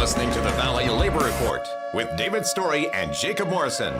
listening to the Valley Labor Report with David Story and Jacob Morrison.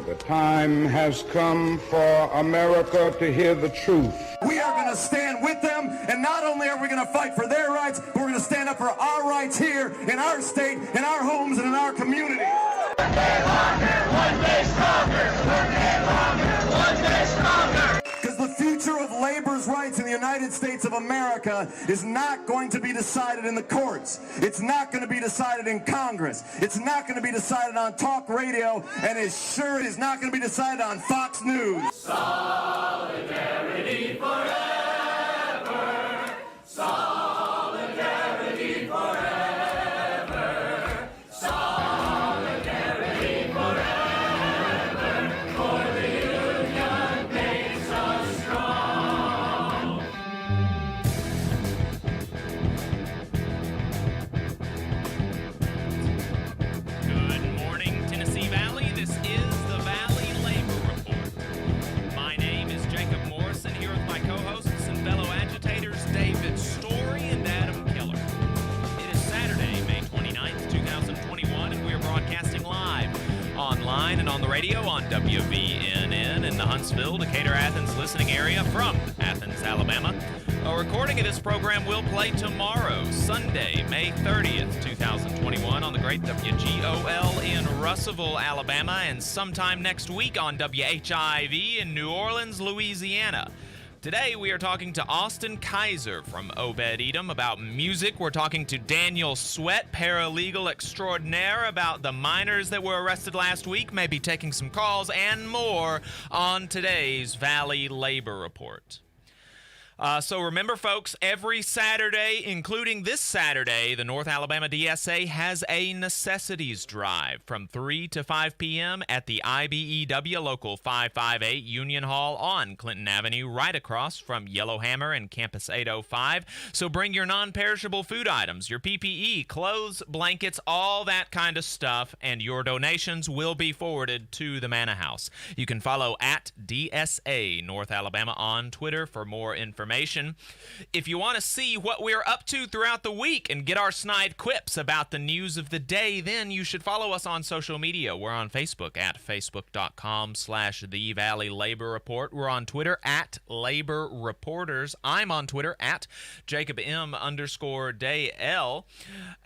The time has come for America to hear the truth. We are going to stand with them, and not only are we going to fight for their rights, but we're going to stand up for our rights here in our state, in our homes, and in our communities. One day longer, one day stronger. One day longer, one day stronger. Because the future of labor's rights in the United States of America is not going to be decided in the courts. It's not going to be decided in Congress. It's not going to be decided on talk radio, and it sure is not going to be decided on Fox News. Solidarity forever. Solidarity forever. Solidarity forever. For the union makes us strong. Good morning, Tennessee Valley. This is the Valley Labor Report. My name is Jacob Morrison, here with my co-hosts and fellow agitators, David Story and Adam Keller. It is Saturday, May 29th, 2021, and we are broadcasting live online and on the radio on WVNN in the Huntsville, Decatur, Athens listening area from Athens, Alabama. A recording of this program will play tomorrow, Sunday, May 30th, 2021, on the great WGOL in Russellville, Alabama, and sometime next week on WHIV in New Orleans, Louisiana. Today, we are talking to Austin Kaiser from Obed-Edom about music. We're talking to Daniel Sweat, paralegal extraordinaire, about the miners that were arrested last week, maybe taking some calls, and more on today's Valley Labor Report. So remember, folks, every Saturday, including this Saturday, the North Alabama DSA has a necessities drive from 3 to 5 p.m. at the IBEW Local 558 Union Hall on Clinton Avenue, right across from Yellowhammer and Campus 805. So bring your non-perishable food items, your PPE, clothes, blankets, all that kind of stuff, and your donations will be forwarded to the Manna House. You can follow at DSA North Alabama on Twitter for more information. If you want to see what we're up to throughout the week and get our snide quips about the news of the day, then you should follow us on social media. We're on Facebook at facebook.com/The Valley Labor Report. We're on Twitter at Labor Reporters. I'm on Twitter at JacobM_DayL.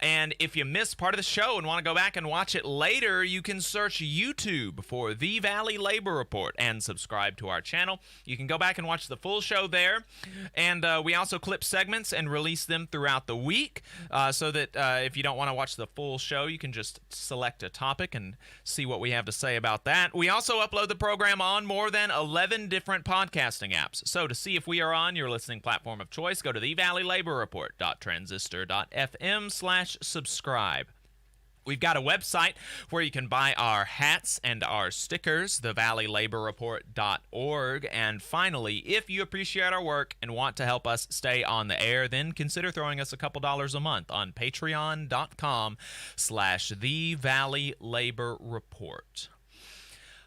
And if you missed part of the show and want to go back and watch it later, you can search YouTube for The Valley Labor Report and subscribe to our channel. You can go back and watch the full show there. And we also clip segments and release them throughout the week so that if you don't want to watch the full show, you can just select a topic and see what we have to say about that. We also upload the program on more than 11 different podcasting apps. So to see if we are on your listening platform of choice, go to thevalleylaborreport.transistor.fm/subscribe. We've got a website where you can buy our hats and our stickers, thevalleylaborreport.org. And finally, if you appreciate our work and want to help us stay on the air, then consider throwing us a couple dollars a month on patreon.com/thevalleylaborreport.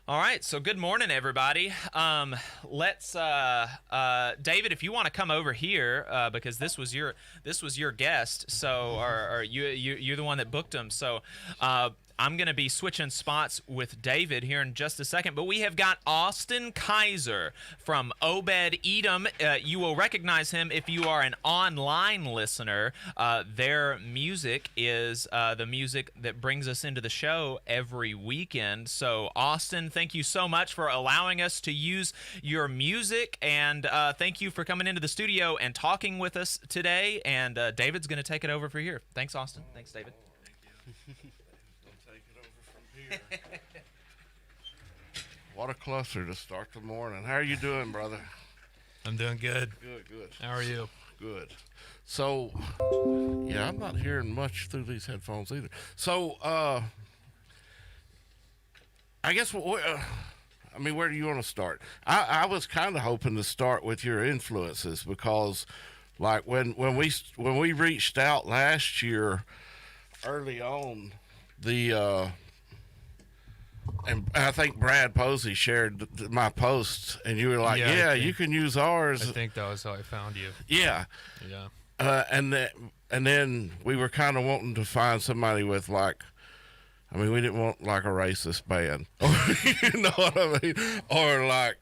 All right, so good morning, everybody. Let's David, if you want to come over here, because this was your guest, so or you're the one that booked him. So I'm going to be switching spots with David here in just a second, but we have got Austin Kaiser from Obed-Edom. You will recognize him if you are an online listener. Their music is the music that brings us into the show every weekend. So, Austin, thank you so much for allowing us to use your music, and thank you for coming into the studio and talking with us today. And David's going to take it over for here. Thanks, Austin. Thanks, David. Thank you. What a cluster to start the morning. How are you doing, brother? I'm doing good. Good. How are you? Good. So, yeah, I'm not hearing much through these headphones either. So, I guess, where do you want to start? I was kind of hoping to start with your influences because, like, when we reached out last year, early on, and I think Brad Posey shared my post, and you were like, yeah, you can use ours. I think that was how I found you. Yeah. Yeah. And and then we were kind of wanting to find somebody with like, I mean, we didn't want like a racist band, you know what I mean, or like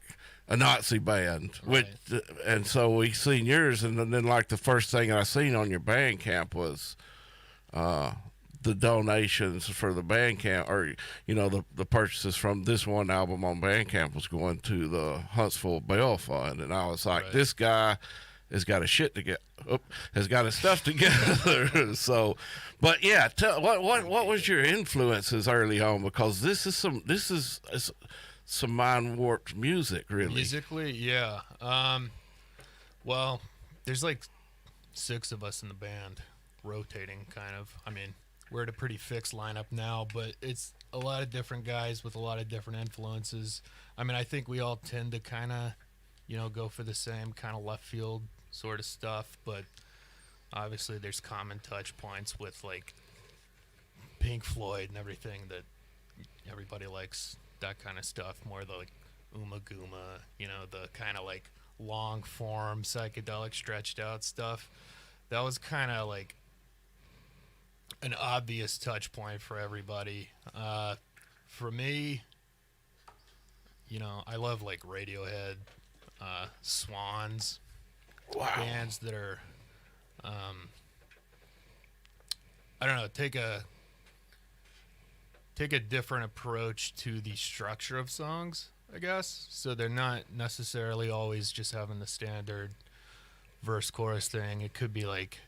a Nazi band, Right. and so we seen yours, and then like the first thing I seen on your Bandcamp was the donations for the Bandcamp, or the purchases from this one album on Bandcamp was going to the Huntsville Bail Fund, and I was like, Right. this guy has got his shit together, has got his stuff together. So, but yeah, what was your influences early on? Because this is some mind warped music, really. Musically, yeah. Well, there's like 6 of us in the band, rotating kind of. I mean, we're at a pretty fixed lineup now, but it's a lot of different guys with a lot of different influences. I mean, I think we all tend to kind of, go for the same kind of left field sort of stuff, but obviously there's common touch points with like Pink Floyd and everything that everybody likes, that kind of stuff, more the like Uma Guma, the kind of like long form psychedelic stretched out stuff. That was kind of like an obvious touch point for everybody. For me, I love like Radiohead, Swans, Wow. bands that are I don't know, take a different approach to the structure of songs, I guess. So they're not necessarily always just having the standard verse chorus thing. It could be like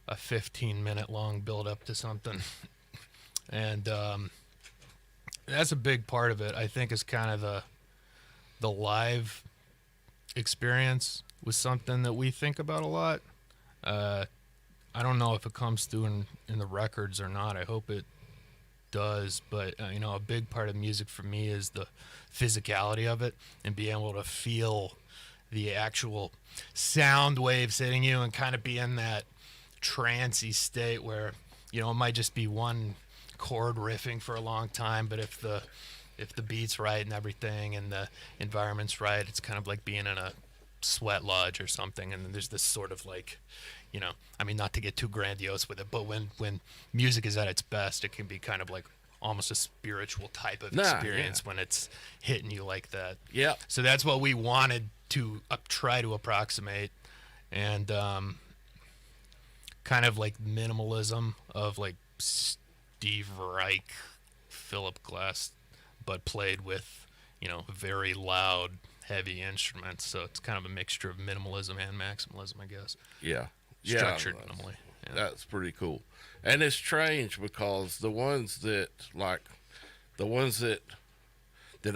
a 15-minute long build up to something. And that's a big part of it, I think, is kind of the live experience was something that we think about a lot. I don't know if it comes through in the records or not. I hope it does, but a big part of music for me is the physicality of it and being able to feel the actual sound waves hitting you and kind of be in that trancey state where it might just be one chord riffing for a long time, but if the beat's right and everything and the environment's right, it's kind of like being in a sweat lodge or something. And then there's this sort of like, I mean, not to get too grandiose with it, but when music is at its best, it can be kind of like almost a spiritual type of experience when it's hitting you like that. Yeah. So that's what we wanted to try to approximate, and kind of like minimalism of like Steve Reich, Philip Glass, but played with, very loud, heavy instruments. So it's kind of a mixture of minimalism and maximalism, I guess. Yeah. Structured Yeah, minimally. Yeah. That's pretty cool. And it's strange because the ones that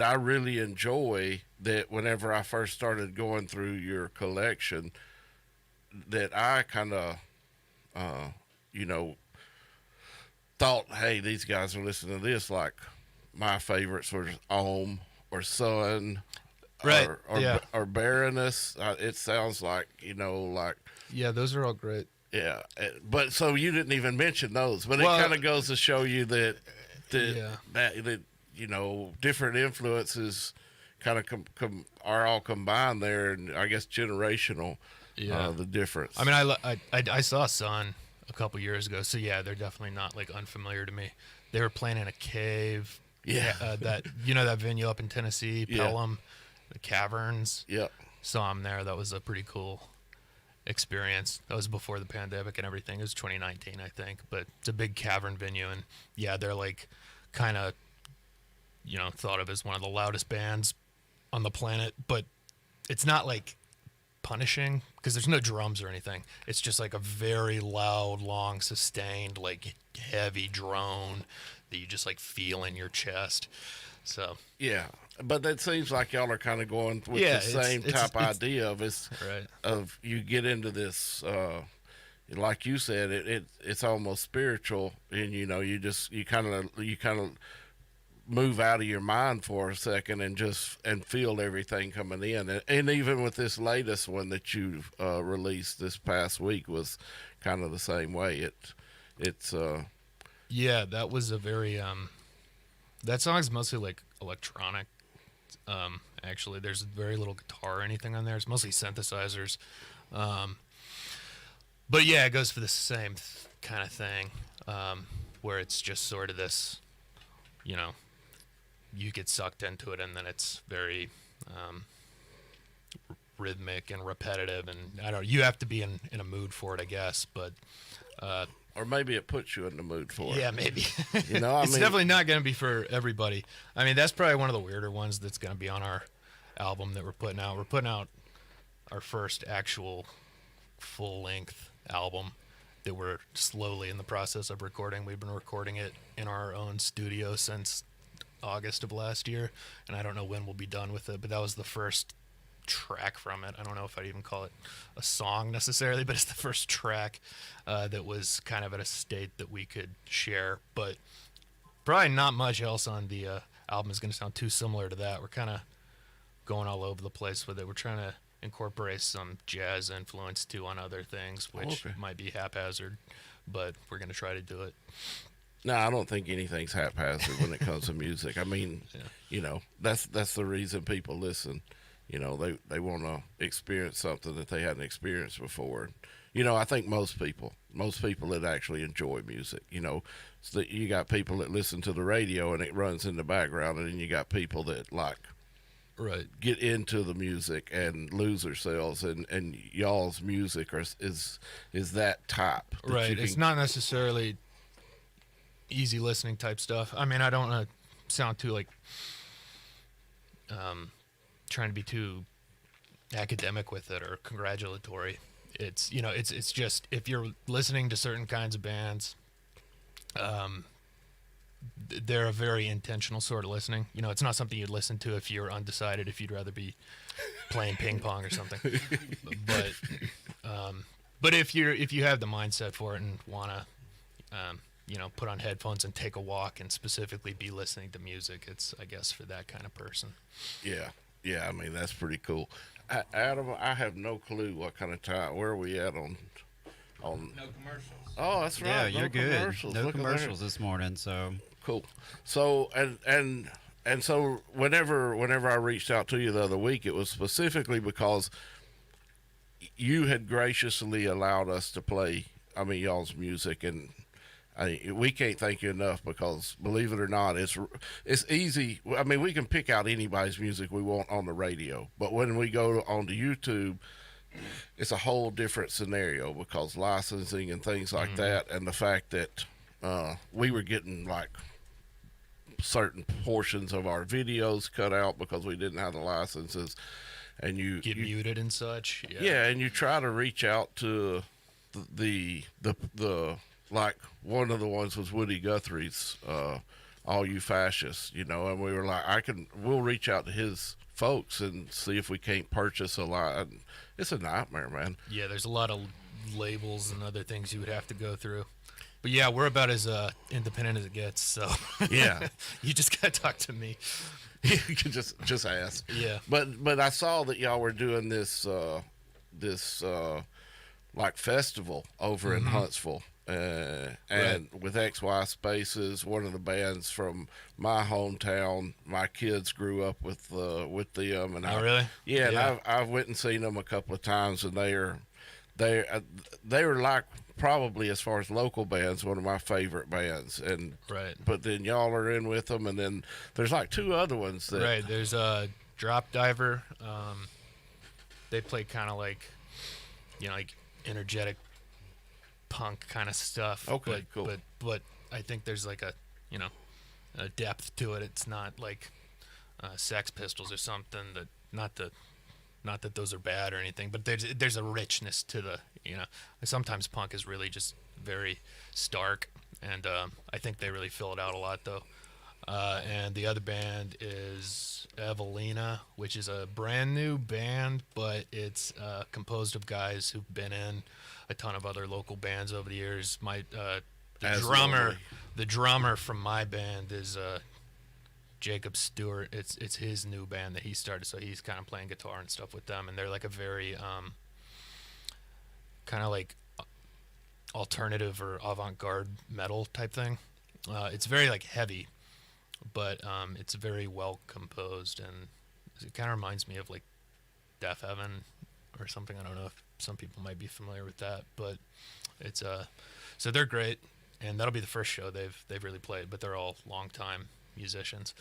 I really enjoy, that whenever I first started going through your collection, that I kind of, thought, hey, these guys are listening to this, like my favorites were Ohm or Sun, Right, or, or Baroness. It sounds like, Yeah, those are all great. yeah, but so you didn't even mention those, but Well, it kind of goes to show you that Yeah. that different influences kind of are all combined there, and I guess generational, Yeah. the difference. I mean, I saw Sun a couple years ago, so yeah, they're definitely not like unfamiliar to me. They were playing in a cave. Yeah. That that venue up in Tennessee, Yeah. Pelham, the Caverns. Yep. Saw them there. That was a pretty cool experience. That was before the pandemic and everything. It was 2019, I think, but it's a big cavern venue, and yeah, they're like kind of thought of as one of the loudest bands on the planet, but it's not like punishing because there's no drums or anything. It's just like a very loud, long, sustained, like heavy drone that you just like feel in your chest. So Yeah, but it seems like y'all are kind of going with Yeah, the same it's- type idea of Right. of you get into this, like you said, it's almost spiritual, and you kind of move out of your mind for a second and feel everything coming in, and even with this latest one that you released this past week was kind of the same way. It's yeah, that was a very that song's mostly like electronic. Actually, there's very little guitar or anything on there. It's mostly synthesizers. But yeah, it goes for the same kind of thing, where it's just sort of this, you get sucked into it, and then it's very rhythmic and repetitive, and I don't. You have to be in a mood for it, I guess. But or maybe it puts you in the mood for it. yeah, maybe. It's definitely not going to be for everybody. I mean, that's probably one of the weirder ones that's going to be on our album that we're putting out. We're putting out our first actual full-length album that we're slowly in the process of recording. We've been recording it in our own studio since August of last year, and I don't know when we'll be done with it, but that was the first track from it. I don't know if I'd even call it a song necessarily, but it's the first track that was kind of at a state that we could share, but probably not much else on the album is going to sound too similar to that. We're kind of going all over the place with it. We're trying to incorporate some jazz influence too on other things, which might be haphazard, but we're going to try to do it. No, I don't think anything's haphazard when it comes to music. I mean, that's the reason people listen. They want to experience something that they hadn't experienced before. I think most people that actually enjoy music, so that you got people that listen to the radio and it runs in the background, and then you got people that get into the music and lose themselves, and y'all's music is that type. That it's not necessarily easy listening type stuff. I mean, I don't want to sound too trying to be too academic with it or congratulatory. It's it's just, if you're listening to certain kinds of bands, they're a very intentional sort of listening. It's not something you'd listen to if you're undecided, if you'd rather be playing ping pong or something. But if you have the mindset for it and want to put on headphones and take a walk and specifically be listening to music, it's, I guess, for that kind of person. Yeah, I mean, that's pretty cool. Adam, I have no clue what kind of time. Where are we at on? No commercials. Oh, that's right. Yeah, you're good. Commercials. No Look at commercials this morning, so cool. So and so whenever I reached out to you the other week, it was specifically because you had graciously allowed us to play, y'all's music, and we can't thank you enough, because believe it or not, it's easy. I mean, we can pick out anybody's music we want on the radio, but when we go onto YouTube, it's a whole different scenario, because licensing and things like that, and the fact that we were getting certain portions of our videos cut out because we didn't have the licenses, and you get muted and such. Yeah, and you try to reach out to the one of the ones was Woody Guthrie's All You Fascists, and we were like, we'll reach out to his folks and see if we can't purchase a lot. It's a nightmare, man. Yeah, there's a lot of labels and other things you would have to go through. But yeah, we're about as independent as it gets, so yeah. You just gotta talk to me. You can just ask. Yeah. But I saw that y'all were doing this festival over in Huntsville. And with XY Spaces, one of the bands from my hometown, my kids grew up with them. And really? Yeah, and I've went and seen them a couple of times, and they were probably, as far as local bands, one of my favorite bands. And but then y'all are in with them, and then there's two other ones that there's a Drop Diver. They play kind of like energetic punk kind of stuff. Okay, cool. But I think there's a depth to it. It's not like Sex Pistols or something. Not that those are bad or anything, but there's a richness to the Sometimes punk is really just very stark, and I think they really fill it out a lot though. And the other band is Evelina, which is a brand new band, but it's composed of guys who've been in a ton of other local bands over the years. The drummer from my band is Jacob Stewart. It's his new band that he started, so he's kind of playing guitar and stuff with them, and they're a very kind of alternative or avant-garde metal type thing. It's very heavy, but it's very well composed, and it kind of reminds me of Deaf Heaven or something. I don't know if some people might be familiar with that, but it's so they're great, and that'll be the first show they've really played, but they're all longtime musicians.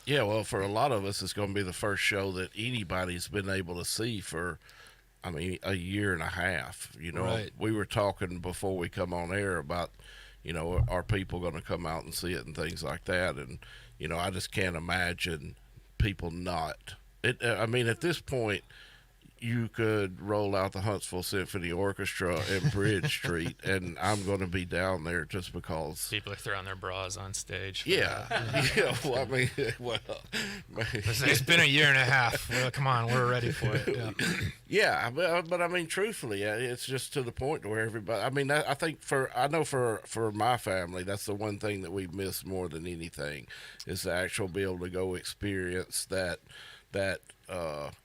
Yeah, well, for a lot of us, it's going to be the first show that anybody's been able to see for, I mean, a year and a half. You know, Right. We were talking before we come on air about, you know, are people going to come out and see it and things like that? And, you know, I just can't imagine people not. I mean, at this point, you could roll out the Huntsville Symphony Orchestra and Bridge Street, and I'm going to be down there just because. People are throwing their bras on stage. Yeah, yeah. Well, I mean, well, It's been a year and a half. Well, come on, we're ready for it. Yeah. yeah, but I mean, truthfully, it's just to the point where everybody. I mean, I think for my family, that's the one thing that we miss more than anything is to actually be able to go experience that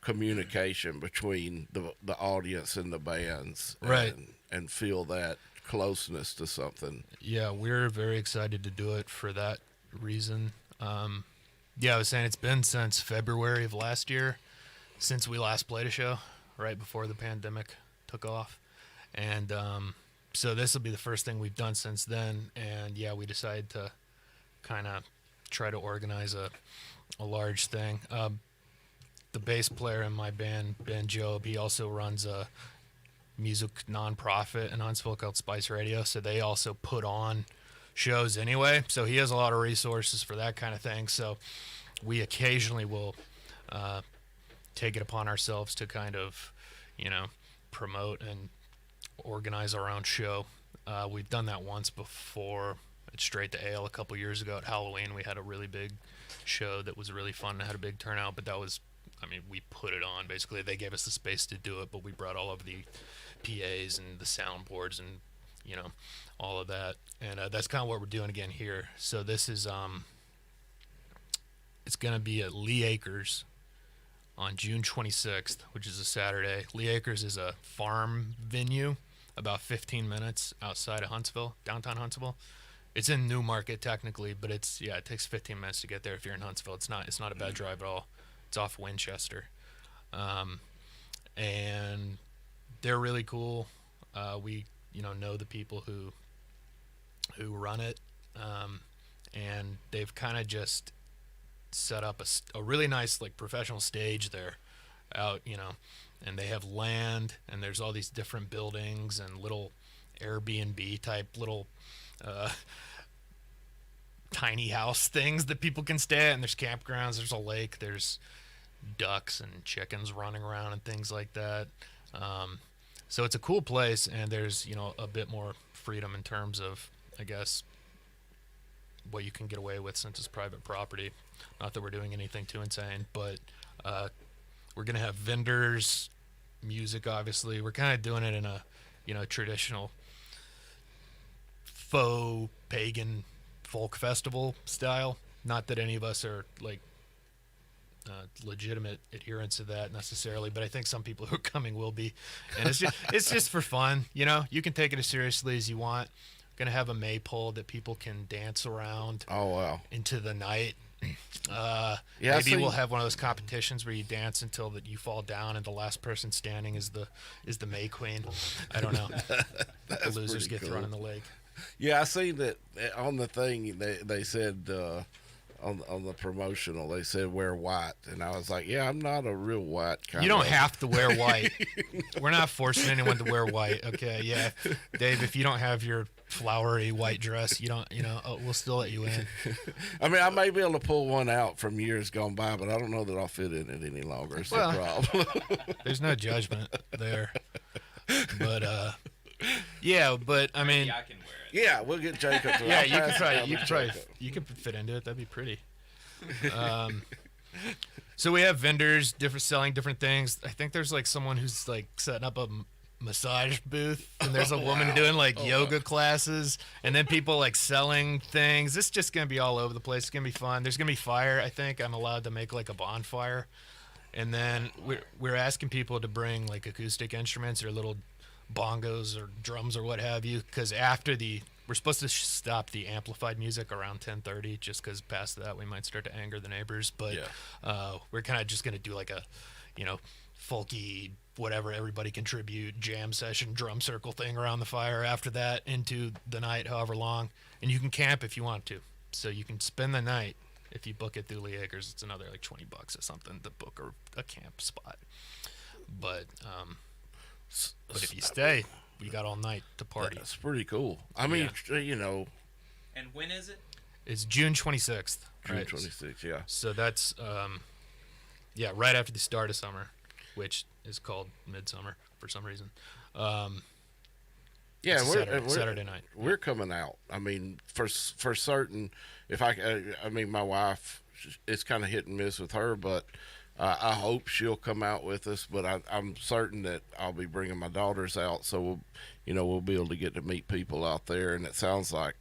communication between the audience and the bands, Right. and feel that closeness to something. Yeah, we're very excited to do it for that reason. Yeah, I was saying it's been since February of last year since we last played a show, right before the pandemic took off. And so this will be the first thing we've done since then. And yeah, we decided to kind of try to organize a large thing. The bass player in my band, Ben Job, he also runs a music nonprofit in Huntsville called Spice Radio, so they also put on shows anyway. So he has a lot of resources for that kind of thing. So we occasionally will take it upon ourselves to kind of, you know, promote and organize our own show. We've done that once before at Straight to Ale a couple years ago at Halloween. We had a really big show that was really fun and had a big turnout, but that was, I mean, we put it on. Basically, they gave us the space to do it, but we brought all of the PAs and the soundboards and, you know, all of that. And that's kind of what we're doing again here. So this is, it's going to be at Lee Acres on June 26th, which is a Saturday. Lee Acres is a farm venue about 15 minutes outside of Huntsville, downtown Huntsville. It's in Newmarket technically, but it takes 15 minutes to get there if you're in Huntsville. It's not a bad drive at all. It's off Winchester. And they're really cool. We, you know the people who run it. And they've kind of just set up a really nice, like, professional stage there out, you know, and they have land, and there's all these different buildings and little Airbnb type little tiny house things that people can stay at, and there's campgrounds, there's a lake, there's ducks and chickens running around and things like that. So it's a cool place, and there's, you know, a bit more freedom in terms of, I guess, what you can get away with since it's private property. Not that we're doing anything too insane, but we're gonna have vendors, music, obviously. We're kind of doing it in a, you know, traditional faux pagan folk festival style. Not that any of us are like legitimate adherents of that necessarily, but I think some people who are coming will be. And it's just for fun, you know. You can take it as seriously as you want. Gonna have a maypole that people can dance around. Oh wow! Into the night. Yeah, maybe we'll have one of those competitions where you dance until that you fall down and the last person standing is the May Queen. I don't know. The losers get thrown in the lake. Yeah, I seen that on the thing. They said on the promotional, they said wear white, and I was like, yeah, I'm not a real white kind. You don't have to wear white. We're not forcing anyone to wear white. Okay, yeah, Dave, if you don't have your flowery white dress, you don't, you know, we'll still let you in. I mean, I may be able to pull one out from years gone by, but I don't know that I'll fit in it any longer. It's the problem. There's no judgment there, but yeah, but I mean, I can wear it. Yeah, we'll get Jacob. Yeah, you can fit into it. That'd be pretty. So we have vendors, selling different things. I think there's like someone who's like setting up a massage booth, and there's a woman doing like yoga classes, and then people like selling things. It's just gonna be all over the place. It's gonna be fun. There's gonna be fire. I think I'm allowed to make like a bonfire, and then we're asking people to bring like acoustic instruments or little bongos or drums or what have you, because after we're supposed to stop the amplified music around 10:30, just because past that we might start to anger the neighbors. But we're kind of just gonna do like a, you know, folky, whatever, everybody contribute, jam session, drum circle thing around the fire after that into the night, however long. And you can camp if you want to. So you can spend the night. If you book it through Lee Acres, it's another like $20 or something to book a camp spot. But if you stay, we got all night to party. That's pretty cool. I mean, you know, And when is it? It's June 26th. June right? 26th, yeah. So that's right after the start of summer, which is called midsummer for some reason. Yeah, It's Saturday night. We're coming out. I mean, for certain. If I mean, my wife, it's kind of hit and miss with her, but I hope she'll come out with us. But I'm certain that I'll be bringing my daughters out, so we'll be able to get to meet people out there. And it sounds like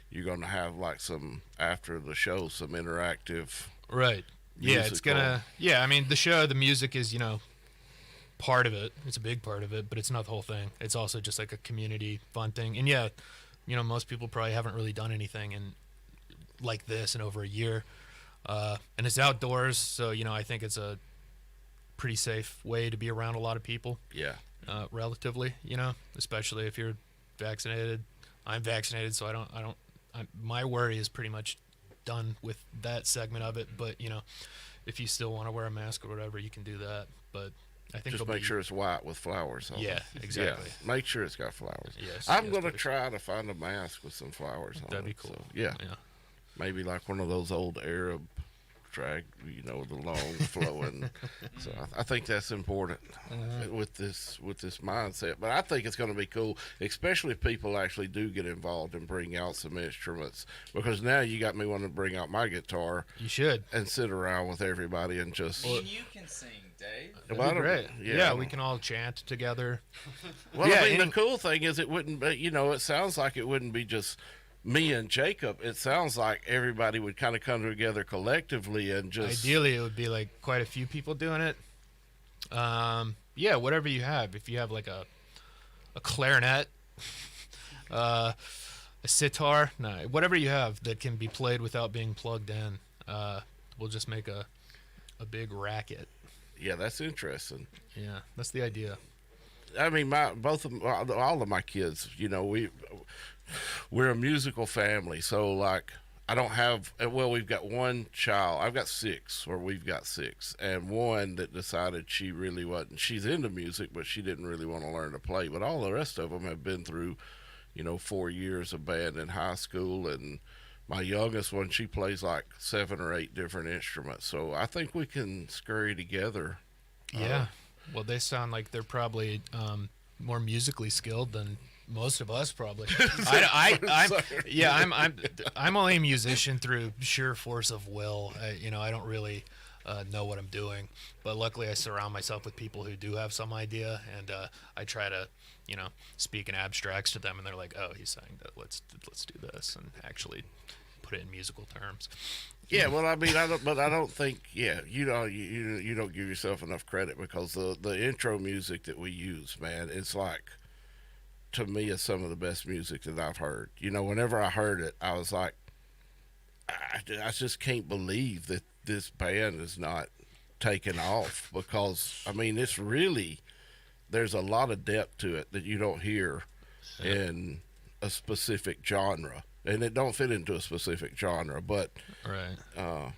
you're going to have like some after the show, some interactive. Right. Yeah, it's musical. gonna. Yeah, I mean, the music is part of it. It's a big part of it, but it's not the whole thing. It's also just like a community fun thing. And yeah, most people probably haven't really done anything like this in over a year. And it's outdoors, so I think it's a pretty safe way to be around a lot of people. Yeah. Relatively, especially if you're vaccinated. I'm vaccinated, so my worry is pretty much done with that segment of it. But if you still want to wear a mask or whatever, you can do that. But I think Just make sure it's white with flowers on it. Yeah, exactly. Yeah, make sure it's got flowers. Yes, I'm yes, going to please. try to find a mask with some flowers on it. That'd be cool. So, yeah. Maybe like one of those old Arab drag, the long flowing. So I think that's important with this mindset. But I think it's going to be cool, especially if people actually do get involved and bring out some instruments. Because now you got me wanting to bring out my guitar. You should. And sit around with everybody and just. And you can sing, Dave. That'd be great. Yeah, we can all chant together. Well, I mean, the cool thing is it wouldn't be, it sounds like it wouldn't be just me and Jacob. It sounds like everybody would kind of come together collectively and just. Ideally, it would be like quite a few people doing it. Yeah, whatever you have. If you have like a clarinet, a sitar, whatever you have that can be played without being plugged in, we'll just make a big racket. Yeah, that's interesting. Yeah, that's the idea. I mean, all of my kids, we're a musical family. So like, I don't have, we've got one child. We've got six, and one that decided she really wasn't. She's into music, but she didn't really want to learn to play. But all the rest of them have been through, 4 years of band in high school, and my youngest one, she plays like 7 or 8 different instruments. So I think we can scurry together. Yeah. Well, they sound like they're probably more musically skilled than most of us probably. I'm only a musician through sheer force of will. I don't really know what I'm doing, but luckily I surround myself with people who do have some idea, and I try to speak in abstracts to them, and they're like, oh, he's saying that, let's do this, and actually put it in musical terms. Yeah, well, I mean, I don't think, you don't give yourself enough credit, because the intro music that we use, man, it's like, to me, it's some of the best music that I've heard. Whenever I heard it, I was like, I just can't believe that this band is not taken off, because, I mean, it's really, there's a lot of depth to it that you don't hear in a specific genre. And it don't fit into a specific genre, but right. Well,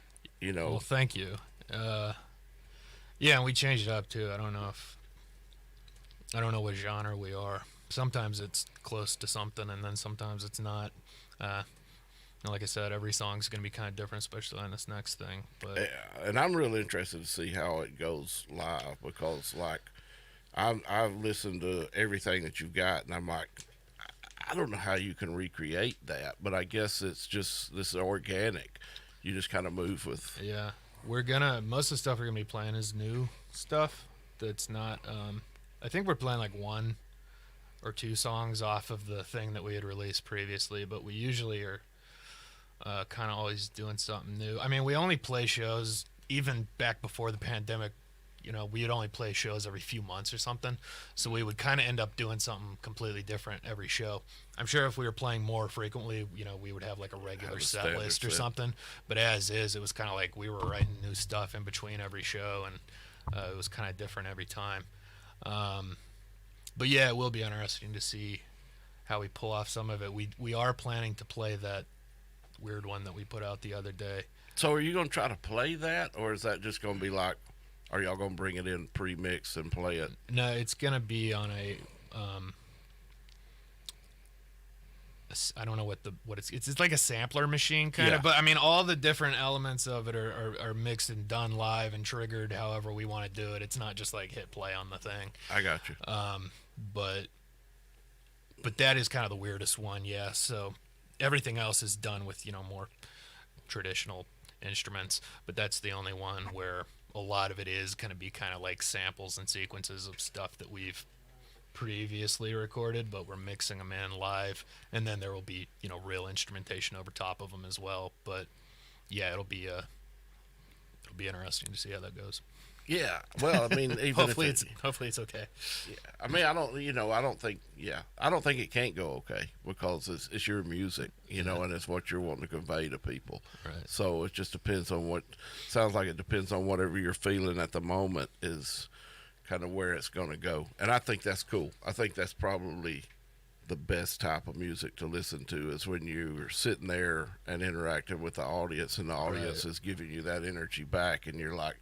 thank you. Yeah, and we changed it up too. I don't know what genre we are. Sometimes it's close to something, and then sometimes it's not. Like I said, every song's gonna be kind of different, especially on this next thing. But and I'm really interested to see how it goes live, because like I've listened to everything that you've got, and I'm like, I don't know how you can recreate that, but I guess it's just this organic. You just kind of move with. Yeah, most of the stuff we're gonna be playing is new stuff. That's not. I think we're playing like 1 or 2 songs off of the thing that we had released previously, but we usually are kind of always doing something new. I mean, we only play shows even back before the pandemic. We'd only play shows every few months or something. So we would kind of end up doing something completely different every show. I'm sure if we were playing more frequently, we would have like a regular set list or something. But as is, it was kind of like we were writing new stuff in between every show. And It was kind of different every time. But yeah, it will be interesting to see how we pull off some of it. We are planning to play that weird one that we put out the other day. So are you going to try to play that, or is that just going to be like, are y'all going to bring it in pre-mixed and play it? No, it's going to be on a I don't know what it's like a sampler machine kind of, but I mean all the different elements of it are mixed and done live and triggered however we want to do it. It's not just like hit play on the thing. I got you. But that is kind of the weirdest one, yeah. So everything else is done with, more traditional instruments, but that's the only one where a lot of it is going to be kind of like samples and sequences of stuff that we've previously recorded, but we're mixing them in live, and then there will be real instrumentation over top of them as well. But yeah, it'll be interesting to see how that goes. Yeah, well, I mean, even hopefully it's okay. Yeah, I mean, I don't think it can't go okay, because it's your music, and it's what you're wanting to convey to people. Right. So it just depends on sounds like it depends on whatever you're feeling at the moment is kind of where it's going to go. And I think that's cool. I think that's probably the best type of music to listen to, is when you're sitting there and interacting with the audience, and the audience is giving you that energy back, and you're like,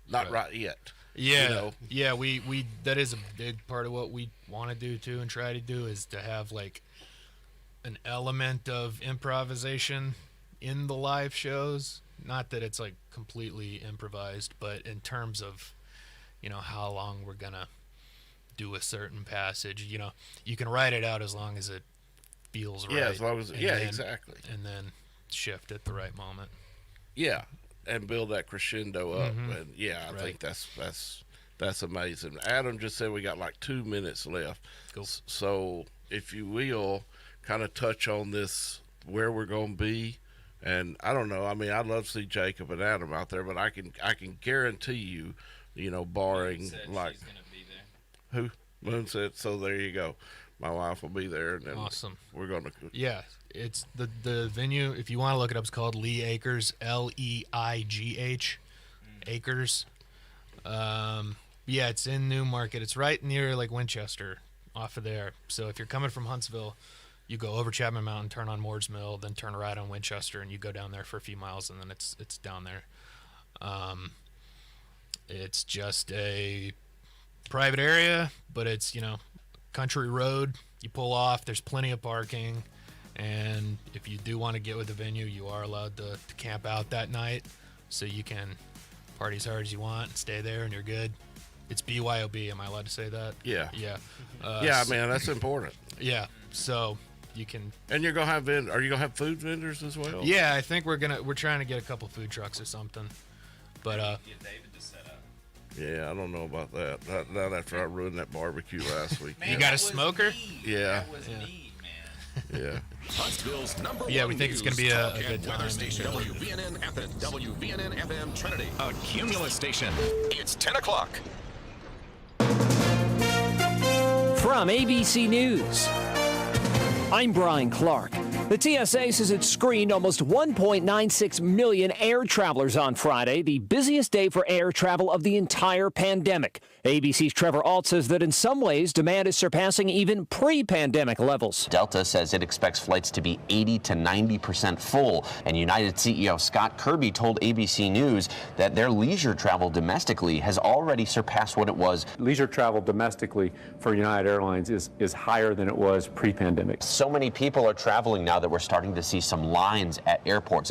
not right yet. Yeah. Yeah, we that is a big part of what we want to do too, and try to do, is to have like an element of improvisation in the live shows. Not that it's like completely improvised, but in terms of how long we're gonna do a certain passage. You can write it out as long as it feels right. Yeah, as long as exactly. And then shift at the right moment. Yeah, and build that crescendo up. And I think Right. that's amazing. Adam just said we got like 2 minutes left. Cool. So if you will kind of touch on this, where we're gonna be. And I don't know, I mean, I'd love to see Jacob and Adam out there, but I can guarantee you, barring like, she's gonna be there. who? Moon said, so there you go. My wife will be there, and then Awesome. we're going to. Yeah, it's the venue. If you want to look it up, it's called Lee Acres, Leigh Acres. Yeah, it's in Newmarket. It's right near like Winchester, off of there. So if you're coming from Huntsville, you go over Chapman Mountain, turn on Moores Mill, then turn right on Winchester, and you go down there for a few miles, and then it's down there. It's just a private area, but it's, country road. You pull off, there's plenty of parking, and if you do want to get with the venue, you are allowed to camp out that night, so you can party as hard as you want and stay there, and you're good. It's BYOB, am I allowed to say that? Yeah. Yeah. Yeah, man, that's important. Yeah, so you can. And you're gonna have are you gonna have food vendors as well? Yeah, I think we're trying to get a couple food trucks or something, but Get David to set up. Yeah, I don't know about that. Not after I ruined that barbecue last week. You got a smoker? Yeah. That was neat, man. Yeah. Huntsville's #1 Yeah, we think it's gonna be a news, good talk, and weather time. station. WVNN Athens, WVNN FM Trinity, a Cumulus station. It's 10 o'clock. From ABC News, I'm Brian Clark. The TSA says it screened almost 1.96 million air travelers on Friday, the busiest day for air travel of the entire pandemic. ABC's Trevor Alt says that in some ways, demand is surpassing even pre-pandemic levels. Delta says it expects flights to be 80 to 90% full. And United CEO Scott Kirby told ABC News that their leisure travel domestically has already surpassed what it was. Leisure travel domestically for United Airlines is higher than it was pre-pandemic. So many people are traveling now that we're starting to see some lines at airports.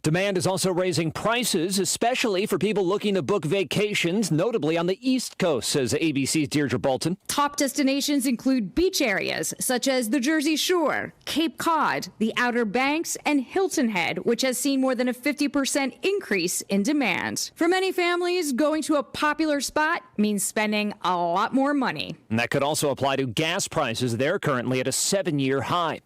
Demand is also raising prices, especially for people looking to book vacations, notably on the East Coast, says ABC's Deirdre Bolton. Top destinations include beach areas such as the Jersey Shore, Cape Cod, the Outer Banks, and Hilton Head, which has seen more than a 50% increase in demand. For many families, going to a popular spot means spending a lot more money. And that could also apply to gas prices. They're currently at a 7-year high.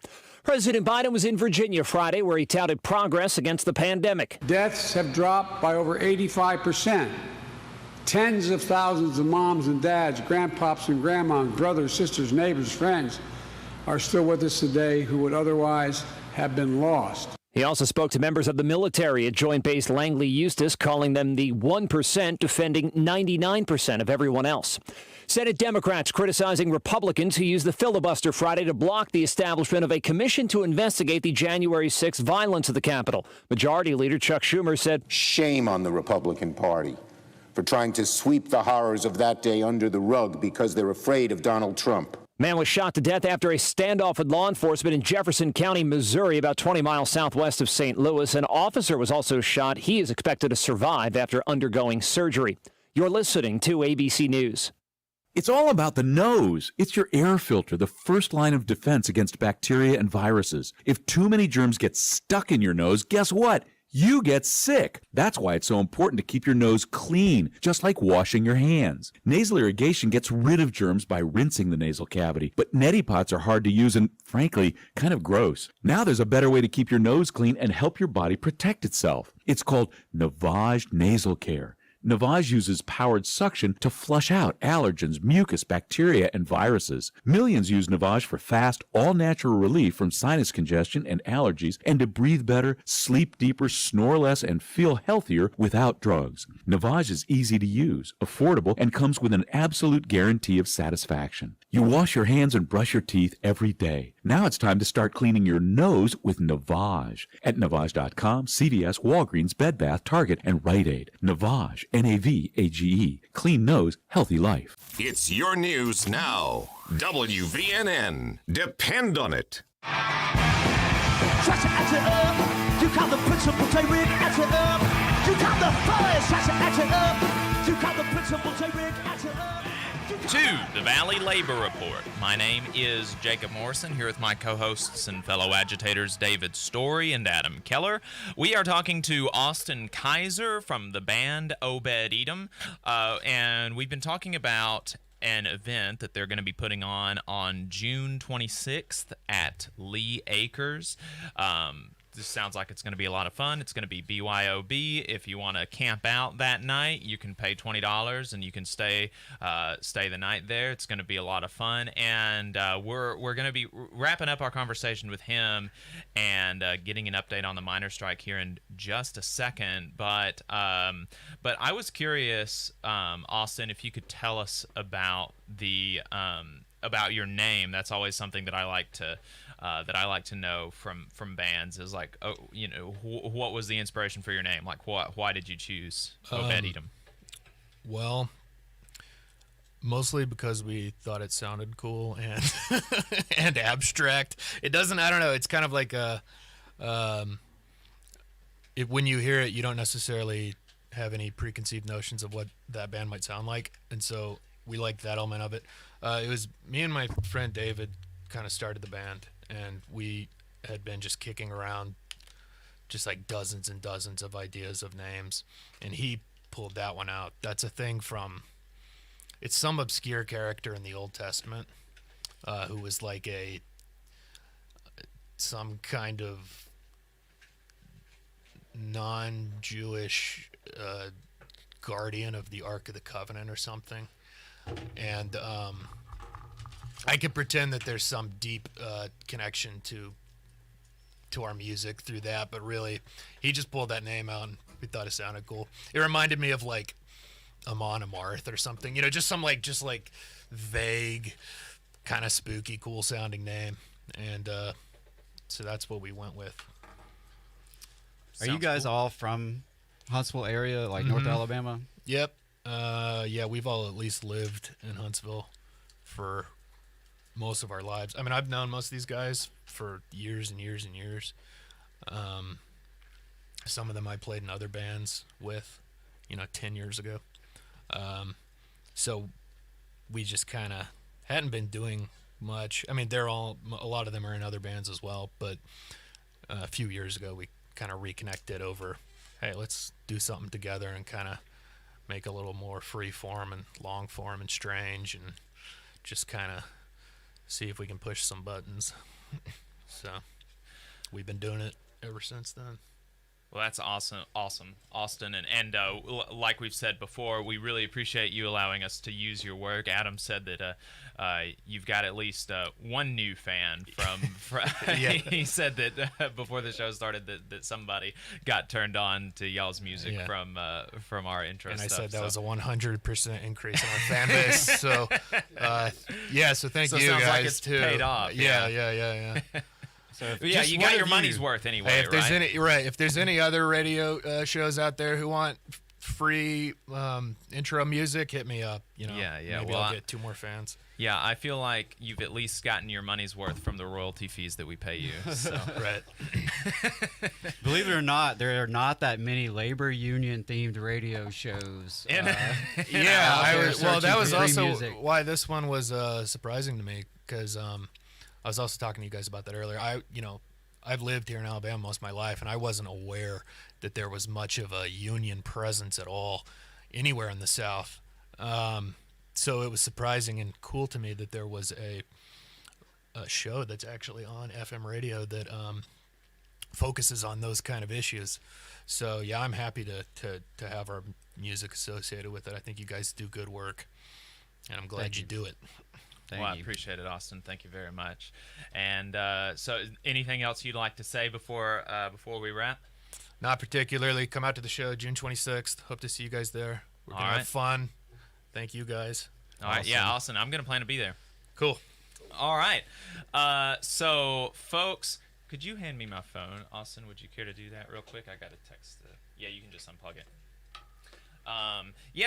President Biden was in Virginia Friday, where he touted progress against the pandemic. Deaths have dropped by over 85%. Tens of thousands of moms and dads, grandpops and grandmas, brothers, sisters, neighbors, friends are still with us today who would otherwise have been lost. He also spoke to members of the military at Joint Base Langley Eustis, calling them the 1% defending 99% of everyone else. Senate Democrats criticizing Republicans who used the filibuster Friday to block the establishment of a commission to investigate the January 6th violence at the Capitol. Majority Leader Chuck Schumer said, "Shame on the Republican Party for trying to sweep the horrors of that day under the rug because they're afraid of Donald Trump." Man was shot to death after a standoff with law enforcement in Jefferson County, Missouri, about 20 miles southwest of St. Louis. An officer was also shot. He is expected to survive after undergoing surgery. You're listening to ABC News. It's all about the nose. It's your air filter, the first line of defense against bacteria and viruses. If too many germs get stuck in your nose, guess what? You get sick. That's why it's so important to keep your nose clean, just like washing your hands. Nasal irrigation gets rid of germs by rinsing the nasal cavity, but neti pots are hard to use and, frankly, kind of gross. Now there's a better way to keep your nose clean and help your body protect itself. It's called Navage Nasal Care. Navage uses powered suction to flush out allergens, mucus, bacteria, and viruses. Millions use Navage for fast, all-natural relief from sinus congestion and allergies, and to breathe better, sleep deeper, snore less, and feel healthier without drugs. Navage is easy to use, affordable, and comes with an absolute guarantee of satisfaction. You wash your hands and brush your teeth every day. Now it's time to start cleaning your nose with Navage. At Navage.com, CVS, Walgreens, Bed Bath, Target, and Rite Aid. Navage, Navage. Clean nose, healthy life. It's your news now. WVNN. Depend on it. Try to add it up. You count the principal J-Rig, add it up. You count the fires, try to add it up. You count the principal J-Rig, add it up. To the Valley Labor Report. My name is Jacob Morrison, here with my co-hosts and fellow agitators David Story and Adam Keller. We are talking to Austin Kaiser from the band Obed Edom, and we've been talking about an event that they're going to be putting on June 26th at Lee Acres. This sounds like it's going to be a lot of fun. It's going to be BYOB. If you want to camp out that night, you can pay $20 and you can stay the night there. It's going to be a lot of fun, and we're going to be wrapping up our conversation with him and getting an update on the miners' strike here in just a second. But I was curious, Austin, if you could tell us about about your name. That's always something that I like to know from bands is like, oh, you know, what was the inspiration for your name? Like, why did you choose Obed Edom? Well, mostly because we thought it sounded cool and and abstract. It doesn't. I don't know. It's kind of like when you hear it, you don't necessarily have any preconceived notions of what that band might sound like, and so we liked that element of it. It was me and my friend David kind of started the band, and we had been just kicking around just like dozens and dozens of ideas of names, and he pulled that one out. That's a thing from, it's some obscure character in the Old Testament who was like some kind of non-Jewish guardian of the Ark of the Covenant or something. And I could pretend that there's some deep connection to our music through that, but really, he just pulled that name out and we thought it sounded cool. It reminded me of like Amon Amarth or something, you know, just some like vague, kind of spooky, cool sounding name, and so that's what we went with. Are you guys all from Huntsville area, like North Alabama? Yep. Yeah, we've all at least lived in Huntsville for most of our lives. I mean, I've known most of these guys for years and years and years. Some of them I played in other bands with, 10 years ago. So we just kind of hadn't been doing much. I mean, a lot of them are in other bands as well, but a few years ago we kind of reconnected over, hey, let's do something together and kind of make a little more free form and long form and strange, and just kind of see if we can push some buttons. So we've been doing it ever since then. Well, that's awesome, Austin, and like we've said before, we really appreciate you allowing us to use your work. Adam said that you've got at least one new fan from Yeah. He said that before the show started that somebody got turned on to y'all's music from our intro And stuff. I said that so. was a 100% increase in our fan base. So, so thank So you sounds guys like it's too. paid off. Yeah. So you got your money's worth anyway. Hey, if there's right? if there's any other radio shows out there who want free intro music, hit me up. Maybe Well, I'll get 2 more fans. Yeah, I feel like you've at least gotten your money's worth from the royalty fees that we pay you. So. Right. Believe it or not, there are not that many labor union themed radio shows. That was also music. why this one was surprising to me, because I was also talking to you guys about that earlier. I've lived here in Alabama most of my life, and I wasn't aware that there was much of a union presence at all anywhere in the South. So it was surprising and cool to me that there was a show that's actually on FM radio that focuses on those kind of issues. So yeah, I'm happy to have our music associated with it. I think you guys do good work, and I'm glad you do it. I appreciate it, Austin. Thank you very much. And so, anything else you'd like to say before we wrap? Not particularly. Come out to the show June 26th. Hope to see you guys there. We're gonna have fun. Thank you guys. All right, yeah, Austin. I'm gonna plan to be there. Cool. All right. So, folks, could you hand me my phone, Austin? Would you care to do that real quick? I got a text. Yeah, you can just unplug it.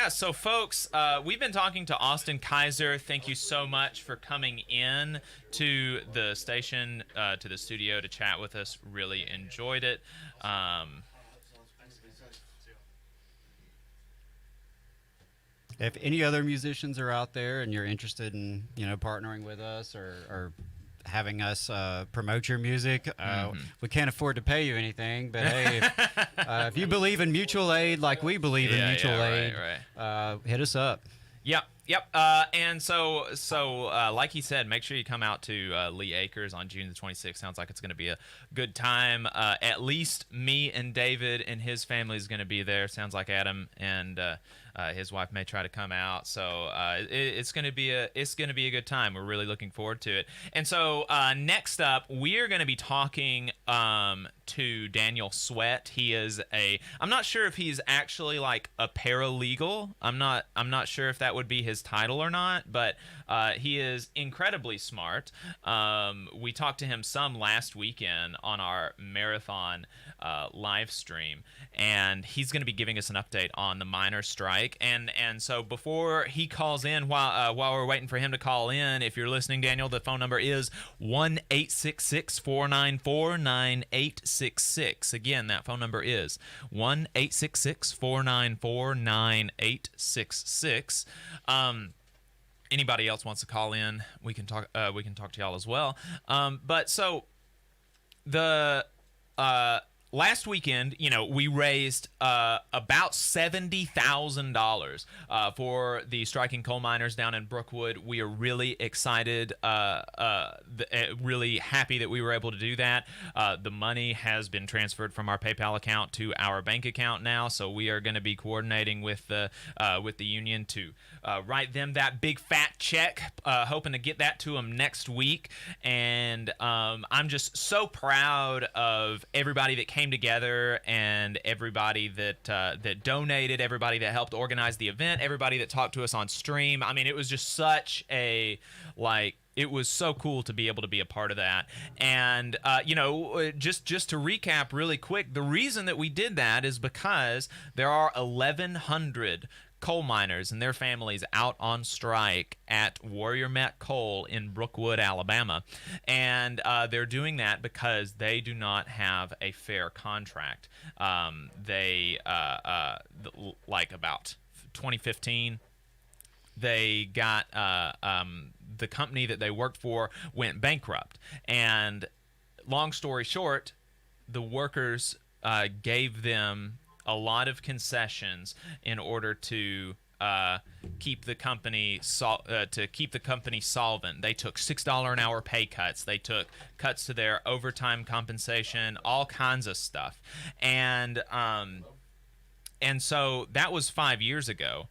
So folks, we've been talking to Austin Kaiser. Thank you so much for coming in to the station, to the studio to chat with us. Really enjoyed it. If any other musicians are out there and you're interested in, partnering with us or having us promote your music, we can't afford to pay you anything, but hey, if you believe in mutual aid like we believe in mutual aid, hit us up. Yep. And so, like he said, make sure you come out to Lee Acres on June the 26th. Sounds like it's going to be a good time. At least me and David and his family is going to be there. Sounds like Adam and his wife may try to come out. So it's going to be a good time. We're really looking forward to it. And so next up, we are going to be talking to Daniel Sweat. He is I'm not sure if he's actually like a paralegal. I'm not sure if that would be his title or not, but he is incredibly smart. We talked to him some last weekend on our marathon live stream, and he's going to be giving us an update on the miners' strike. And so before he calls in, while we're waiting for him to call in, if you're listening, Daniel, the phone number is 1-866-494-9866. Again, that phone number is 1-866-494-9866. Anybody else wants to call in, we can talk to y'all as well. But so the last weekend, we raised about $70,000 for the striking coal miners down in Brookwood. We are really excited, really happy that we were able to do that. The money has been transferred from our PayPal account to our bank account now, so we are going to be coordinating with the union to write them that big fat check, hoping to get that to them next week. And I'm just so proud of everybody that came together and everybody that donated, everybody that helped organize the event, everybody that talked to us on stream. I mean, it was just such a it was so cool to be able to be a part of that. And just to recap really quick, the reason that we did that is because there are 1,100 coal miners and their families out on strike at Warrior Met Coal in Brookwood, Alabama. And they're doing that because they do not have a fair contract. They about 2015, they got the company that they worked for went bankrupt. And long story short, the workers gave them a lot of concessions in order to keep the company solvent. They took $6 an hour pay cuts. They took cuts to their overtime compensation, all kinds of stuff. And so that was 5 years ago.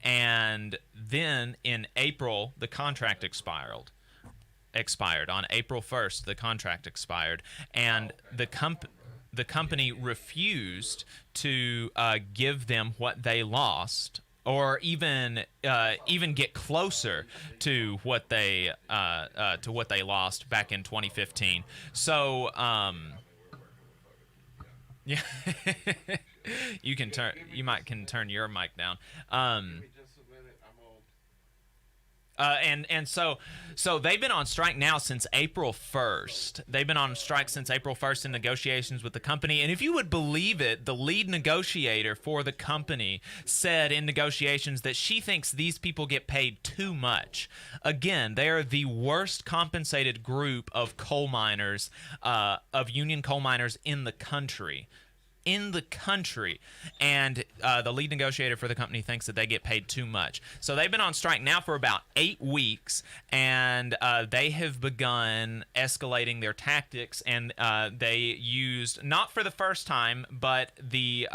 And then in April, the contract expired. On April 1st, the contract expired, and the company refused to give them what they lost, or even get closer to what they lost back in 2015. So yeah, you might can turn your mic down. And so they've been on strike now since April 1st. They've been on strike since April 1st in negotiations with the company. And if you would believe it, the lead negotiator for the company said in negotiations that she thinks these people get paid too much. Again, they are the worst compensated group of coal miners, of union coal miners in the country. And the lead negotiator for the company thinks that they get paid too much. So they've been on strike now for about 8 weeks, and they have begun escalating their tactics, and they used, not for the first time, but the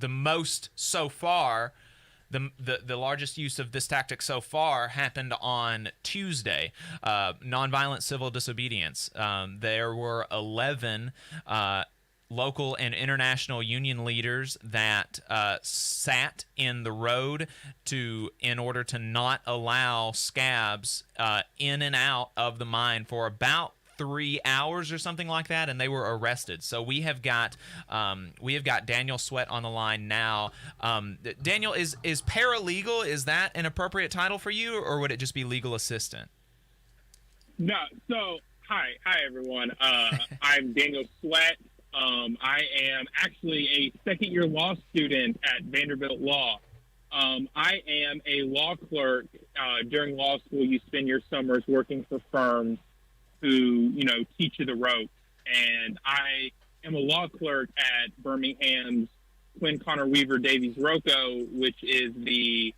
most so far. The largest use of this tactic so far happened on Tuesday, nonviolent civil disobedience. There were 11 local and international union leaders that sat in the road in order to not allow scabs in and out of the mine for about 3 hours or something like that, and they were arrested. So we have got Daniel Sweat on the line now. Daniel, is paralegal, is that an appropriate title for you, or would it just be legal assistant? No. So hi everyone. I'm Daniel Sweat. I am actually a second-year law student at Vanderbilt Law. I am a law clerk. During law school, you spend your summers working for firms who, teach you the ropes. And I am a law clerk at Birmingham's Quinn Connor Weaver Davies Rocco, which is the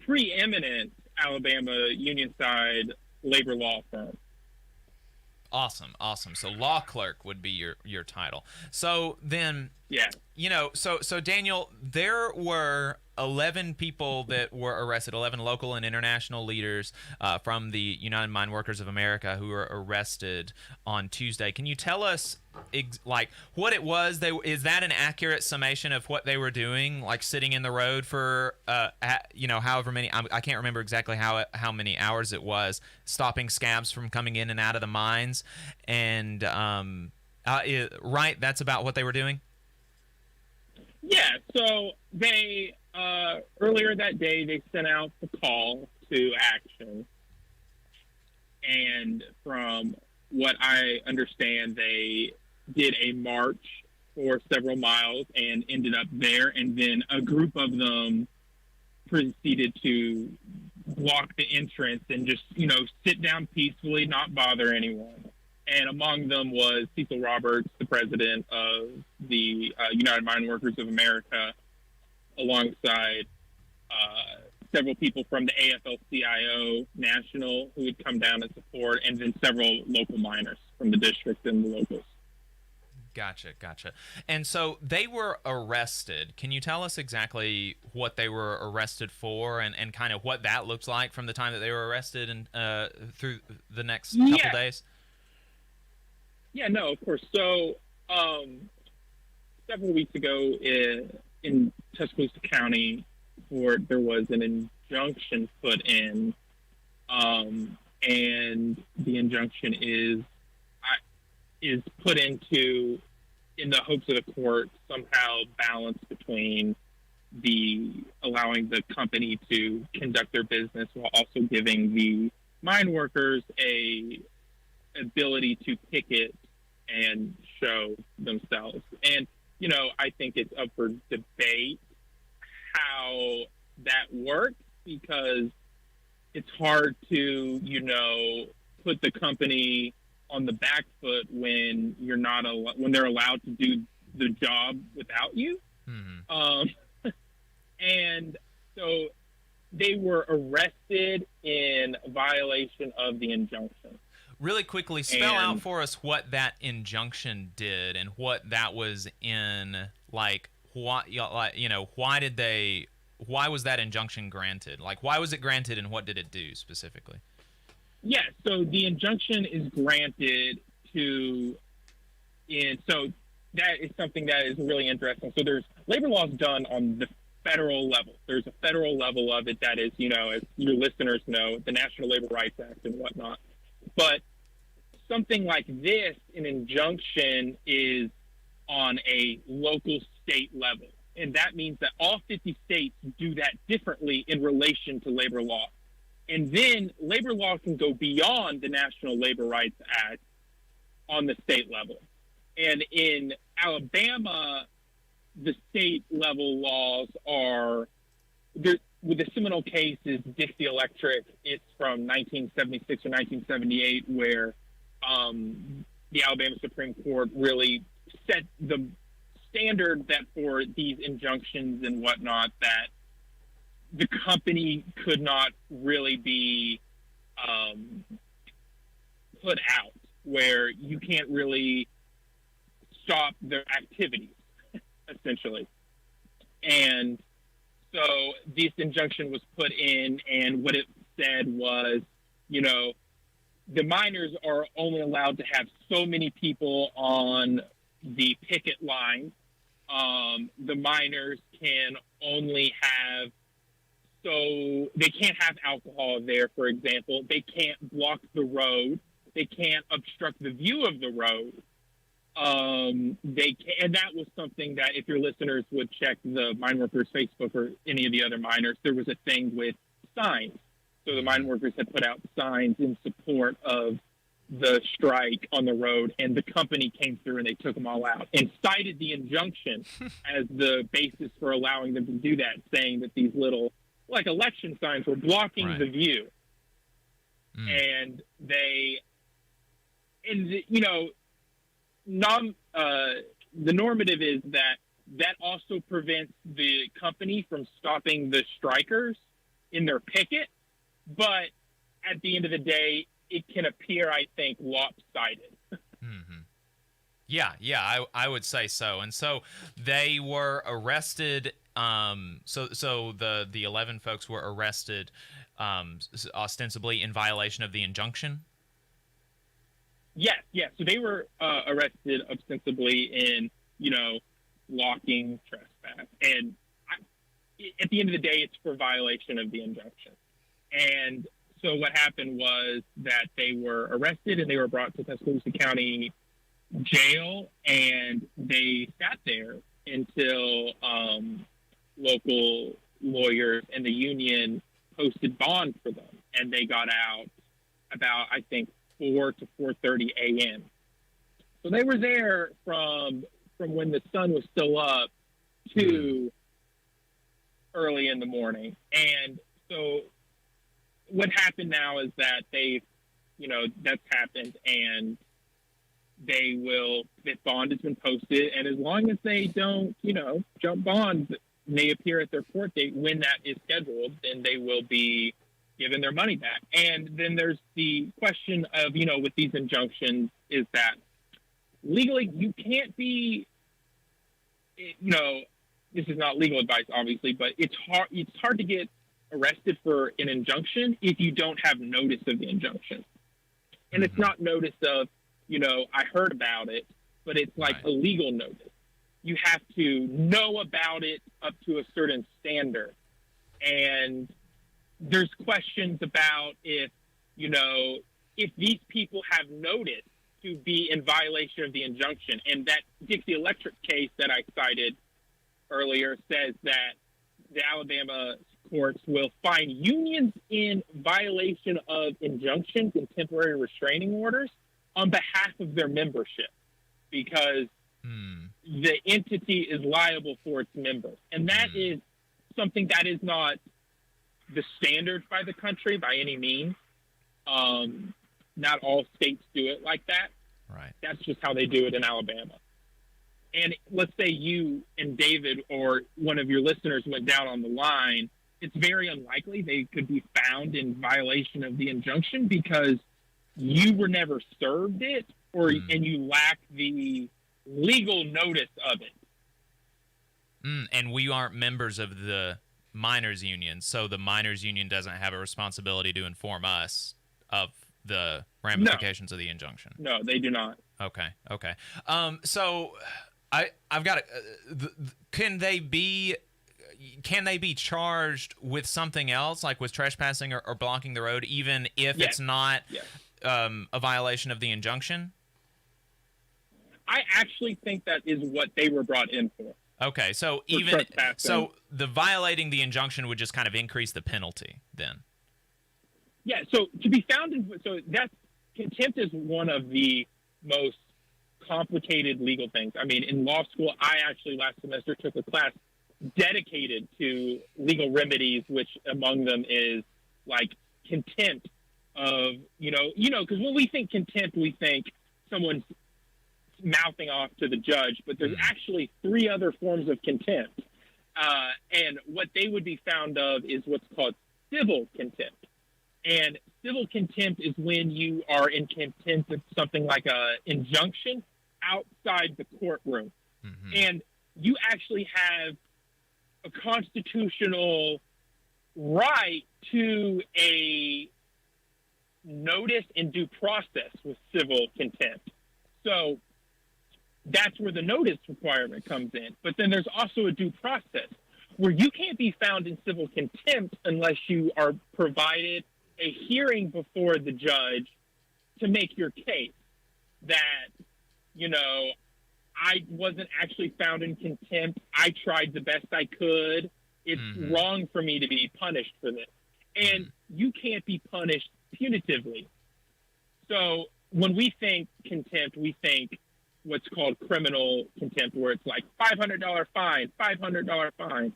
preeminent Alabama union side labor law firm. Awesome. So law clerk would be your title. So then, yeah, so Daniel, there were 11 people that were arrested, 11 local and international leaders from the United Mine Workers of America who were arrested on Tuesday. Can you tell us what it was? Is that an accurate summation of what they were doing, like sitting in the road for however many, I can't remember exactly how many hours it was, stopping scabs from coming in and out of the mines, and right, that's about what they were doing? Yeah, so they earlier that day they sent out the call to action, and from what I understand, they did a march for several miles and ended up there, and then a group of them proceeded to block the entrance and just sit down peacefully, not bother anyone. And among them was Cecil Roberts, the president of the United Mine Workers of America, alongside several people from the AFL-CIO National who had come down and support, and then several local miners from the district and the locals. Gotcha. And so they were arrested. Can you tell us exactly what they were arrested for, and kind of what that looked like from the time that they were arrested and through the next couple days? Yeah, no, of course. So several weeks ago in Tuscaloosa County, there was an injunction put in, and the injunction is put in the hopes of the court somehow balance between allowing the company to conduct their business while also giving the mine workers a ability to picket and show themselves. And I think it's up for debate how that works, because it's hard to put the company on the back foot when you're not when they're allowed to do the job without you. Mm-hmm. And so they were arrested in violation of the injunction. Really quickly, spell out for us what that injunction did and what that was in, like, what, you know, why was that injunction granted? Like, why was it granted and what did it do specifically? Yeah, so the injunction is granted so that is something that is really interesting. So there's labor laws done on the federal level. There's a federal level of it that is, you know, as your listeners know, the National Labor Rights Act and whatnot. But something like this, an injunction, is on a local state level. And that means that all 50 states do that differently in relation to labor law. And then labor law can go beyond the National Labor Rights Act on the state level. And in Alabama, the state level laws are, with the seminal case is Dixie Electric. It's from 1976 or 1978, where the Alabama Supreme Court really set the standard that for these injunctions and whatnot, that the company could not really be put out, where you can't really stop their activities, essentially. And so this injunction was put in, and what it said was, you know, the miners are only allowed to have so many people on the picket line. The miners can only have, so they can't have alcohol there, for example. They can't block the road. They can't obstruct the view of the road. And that was something that, if your listeners would check the mine workers Facebook or any of the other miners, there was a thing with signs. So the mine workers had put out signs in support of the strike on the road, and the company came through and they took them all out and cited the injunction as the basis for allowing them to do that, saying that these little, like, election signs were blocking the view. And you know, the normative is that also prevents the company from stopping the strikers in their picket, but at the end of the day, it can appear, I think, lopsided. Yeah, I would say so. And so they were arrested. So the 11 folks were arrested, ostensibly in violation of the injunction. Yes. So they were arrested ostensibly in, you know, locking, trespass, and at the end of the day, it's for violation of the injunction. And so what happened was that they were arrested and they were brought to Tuscaloosa County Jail, and they sat there until local lawyers and the union posted bond for them, and they got out about, I think, 4 to 4:30 a.m. So they were there from when the sun was still up to early in the morning. And so what happened now is that that's happened, and that bond has been posted, and as long as they don't, jump bonds, and they appear at their court date when that is scheduled, then they will be given their money back. And then there's the question of, with these injunctions, is that legally you can't be, this is not legal advice, obviously, but it's hard to get arrested for an injunction if you don't have notice of the injunction. And it's not notice of, I heard about it, but it's like a legal notice. You have to know about it up to a certain standard. And there's questions about if these people have notice to be in violation of the injunction. And that Dixie Electric case that I cited earlier says that the Alabama courts will fine unions in violation of injunctions and temporary restraining orders on behalf of their membership, because the entity is liable for its members. And that is something that is not the standard by the country by any means. Not all states do it like that. Right. That's just how they do it in Alabama. and let's say you and David or one of your listeners went down on the line, it's very unlikely they could be found in violation of the injunction because you were never served it, and you lack the legal notice of it. And we aren't members of the miners union, so the miners union doesn't have a responsibility to inform us of the ramifications of the injunction. No, they do not. Okay. So I've got can they be charged with something else, like with trespassing or blocking the road, even if it's not a violation of the injunction? I actually think that is what they were brought in for. Okay, so the violating the injunction would just kind of increase the penalty then. Yeah, so to be found in, so that's, contempt is one of the most complicated legal things. I mean, in law school, I actually last semester took a class dedicated to legal remedies, which among them is like contempt of, because when we think contempt, we think someone's mouthing off to the judge, but there's actually 3 other forms of contempt. And what they would be found of is what's called civil contempt. And civil contempt is when you are in contempt of something like a injunction outside the courtroom. And you actually have a constitutional right to a notice and due process with civil contempt. So that's where the notice requirement comes in. But then there's also a due process where you can't be found in civil contempt unless you are provided a hearing before the judge to make your case that, I wasn't actually found in contempt. I tried the best I could. It's wrong for me to be punished for this. And you can't be punished punitively. So when we think contempt, we think what's called criminal contempt, where it's like $500 fine, $500 fine.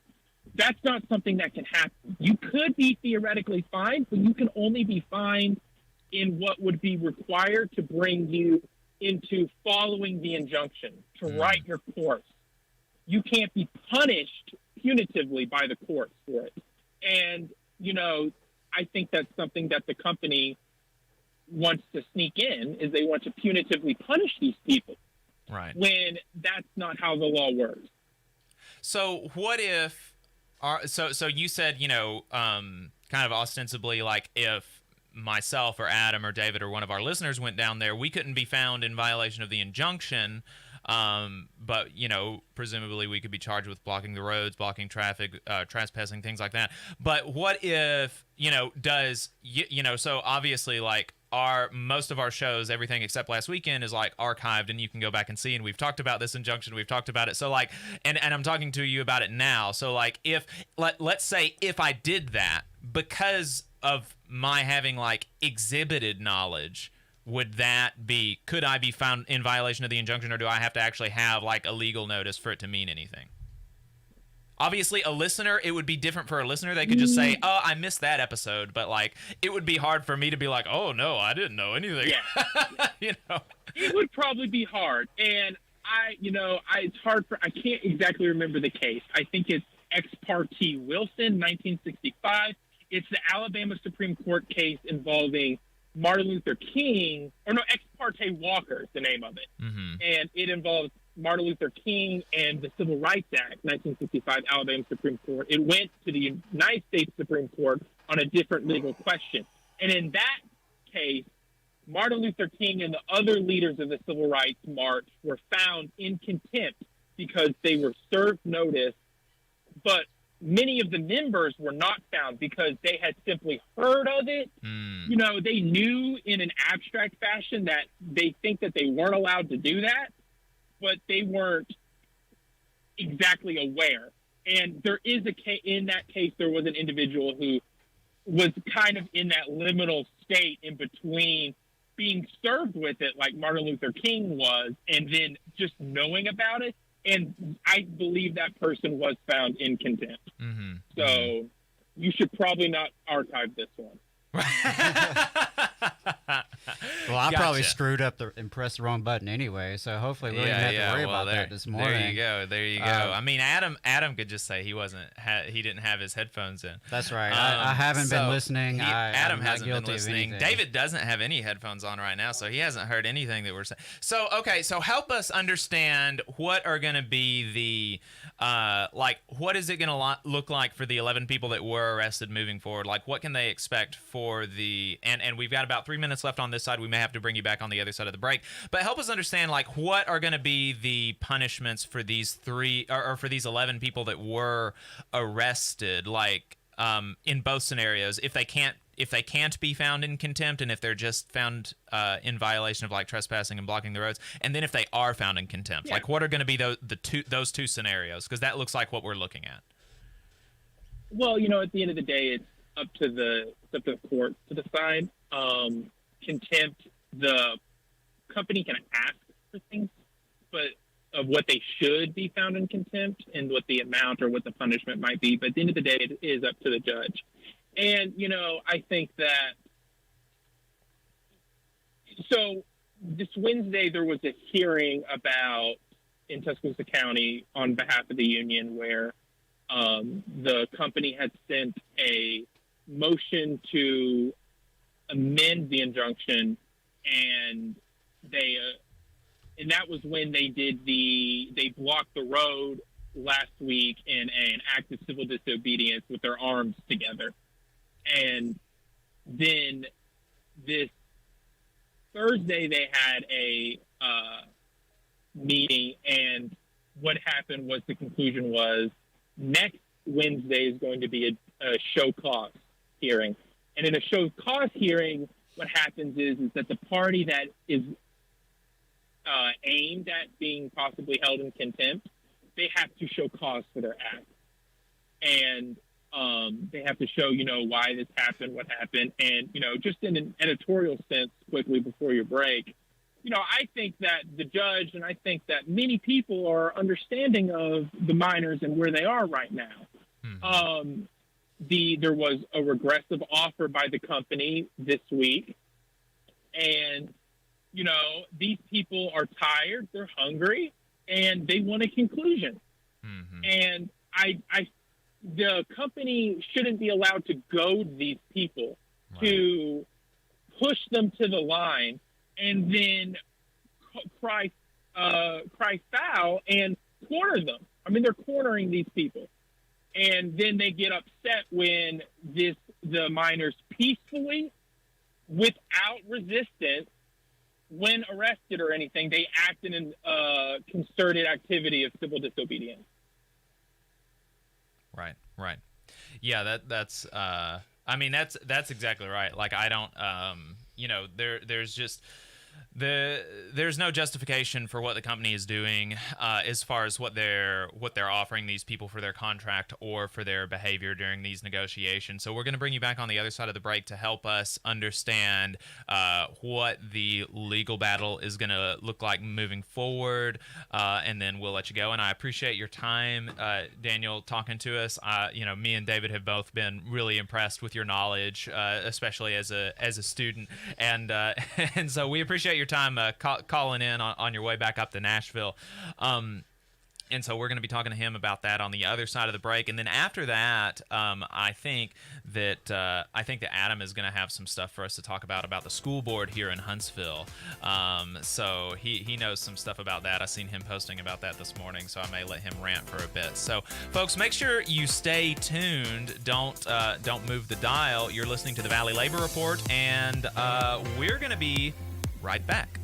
That's not something that can happen. You could be theoretically fined, but you can only be fined in what would be required to bring you into following the injunction, to write your course. You can't be punished punitively by the courts for it. And, I think that's something that the company wants to sneak in, is they want to punitively punish these people. Right. When that's not how the law works. So what if, so you said, kind of ostensibly, like if myself or Adam or David or one of our listeners went down there, we couldn't be found in violation of the injunction, but, presumably we could be charged with blocking the roads, blocking traffic, trespassing, things like that. But what if, so obviously, like, most of our shows, everything except last weekend, is like archived and you can go back and see, and we've talked about this injunction, we've talked about it. So like, and I'm talking to you about it now. So like, if let's say if I did that because of my having like exhibited knowledge, could I be found in violation of the injunction, or do I have to actually have like a legal notice for it to mean anything? Obviously, a listener, it would be different for a listener. They could just say, "Oh, I missed that episode," but like, it would be hard for me to be like, "Oh no, I didn't know anything." Yeah, it would probably be hard, and it's hard I can't exactly remember the case. I think it's Ex parte Wilson, 1965. It's the Alabama Supreme Court case involving Martin Luther King, Ex parte Walker is the name of it, and it involves Martin Luther King and the Civil Rights Act, 1965, Alabama Supreme Court. It went to the United States Supreme Court on a different legal question. And in that case, Martin Luther King and the other leaders of the Civil Rights March were found in contempt because they were served notice, but many of the members were not found because they had simply heard of it. They knew in an abstract fashion that they think that they weren't allowed to do that, but they weren't exactly aware. And there is in that case, there was an individual who was kind of in that liminal state in between being served with it like Martin Luther King was, and then just knowing about it. And I believe that person was found in contempt. So you should probably not archive this one. Well, I probably Gotcha. screwed up and pressed the wrong button anyway, so hopefully we didn't have to worry about that this morning. There you go. I mean, Adam could just say he didn't have his headphones in. That's right. I haven't been listening. Adam I'm not hasn't been guilty of listening. anything. David doesn't have any headphones on right now, so he hasn't heard anything that we're saying. So, okay, so help us understand what are going to be the what is it going to look like for the 11 people that were arrested moving forward? Like, what can they expect for the and we've got about 3 minutes left on this side. We may have to bring you back on the other side of the break, but help us understand what are going to be the punishments for these for these 11 people that were arrested, in both scenarios, if they can't be found in contempt, and if they're just found in violation of trespassing and blocking the roads, and then if they are found in contempt, what are going to be those two scenarios? Because that looks like what we're looking at. Well, at the end of the day, it's up to the court to decide. Contempt, the company can ask for things, but of what they should be found in contempt and what the amount or what the punishment might be. But at the end of the day, it is up to the judge. And, I think that so this Wednesday there was a hearing in Tuscaloosa County on behalf of the union where the company had sent a motion to amend the injunction, and that was when they blocked the road last week in an act of civil disobedience with their arms together. And then this Thursday they had a meeting, and what happened was the conclusion was next Wednesday is going to be a show cause hearing. And in a show cause hearing, what happens is that the party that is aimed at being possibly held in contempt, they have to show cause for their act. And they have to show, why this happened, what happened. And, just in an editorial sense, quickly before your break, I think that the judge and I think that many people are understanding of the minors and where they are right now. Mm-hmm. There was a regressive offer by the company this week. And, these people are tired, they're hungry, and they want a conclusion. Mm-hmm. And the company shouldn't be allowed to goad these people to push them to the line and then cry foul and corner them. I mean, they're cornering these people. And then they get upset when the minors peacefully, without resistance, when arrested or anything, they act in a concerted activity of civil disobedience. Right. Yeah, that's exactly right. I don't, there's just there's no justification for what the company is doing as far as what they're offering these people for their contract or for their behavior during these negotiations. So we're going to bring you back on the other side of the break to help us understand what the legal battle is going to look like moving forward, and then we'll let you go. And I appreciate your time, Daniel, talking to us. Me and David have both been really impressed with your knowledge, especially as a student, and so we appreciate your time calling in on your way back up to Nashville. And so we're going to be talking to him about that on the other side of the break. And then after that, I think that Adam is going to have some stuff for us to talk about the school board here in Huntsville. So he knows some stuff about that. I seen him posting about that this morning, so I may let him rant for a bit. So folks, make sure you stay tuned. Don't move the dial. You're listening to the Valley Labor Report, and we're going to be right back.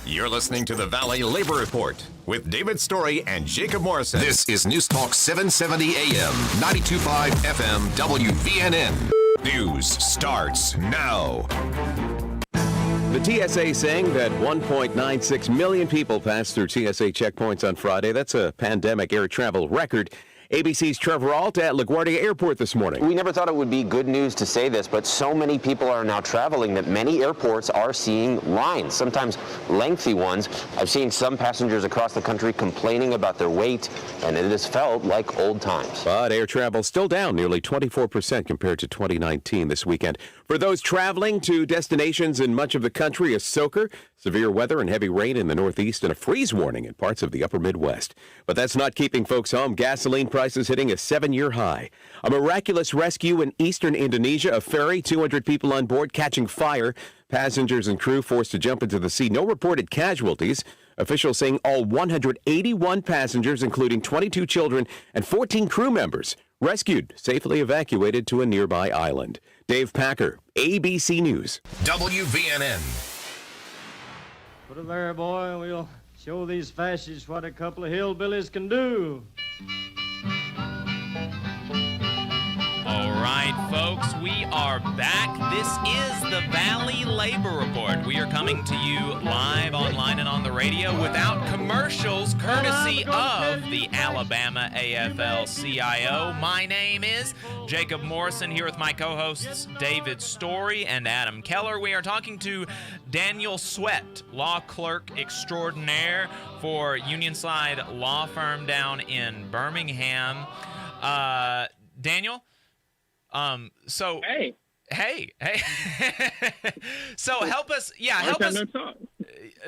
You're listening to the Valley Labor Report with David Story and Jacob Morrison. This is News Talk 770 AM, 92.5 FM, WVNN. News starts now. The TSA saying that 1.96 million people passed through TSA checkpoints on Friday. That's a pandemic air travel record. ABC's Trevor Alt at LaGuardia Airport this morning. We never thought it would be good news to say this, but so many people are now traveling that many airports are seeing lines, sometimes lengthy ones. I've seen some passengers across the country complaining about their wait, and it has felt like old times. But air travel still down nearly 24% compared to 2019 this weekend. For those traveling to destinations in much of the country, a soaker, severe weather and heavy rain in the Northeast, and a freeze warning in parts of the upper Midwest. But that's not keeping folks home. Gasoline prices hitting a 7-year high. A miraculous rescue in eastern Indonesia. A ferry, 200 people on board, catching fire. Passengers and crew forced to jump into the sea. No reported casualties. Officials saying all 181 passengers, including 22 children and 14 crew members, rescued, safely evacuated to a nearby island. Dave Packer, ABC News. WVNN. Put it there, boy, and we'll show these fascists what a couple of hillbillies can do. All right, folks, we are back. This is the Valley Labor Report. We are coming to you live online and on the radio without commercials, courtesy of the Alabama AFL-CIO. My name is Jacob Morrison, here with my co-hosts David Story and Adam Keller. We are talking to Daniel Sweat, law clerk extraordinaire for Unionside Law Firm down in Birmingham. Daniel? Hey. So help us. Yeah, help us.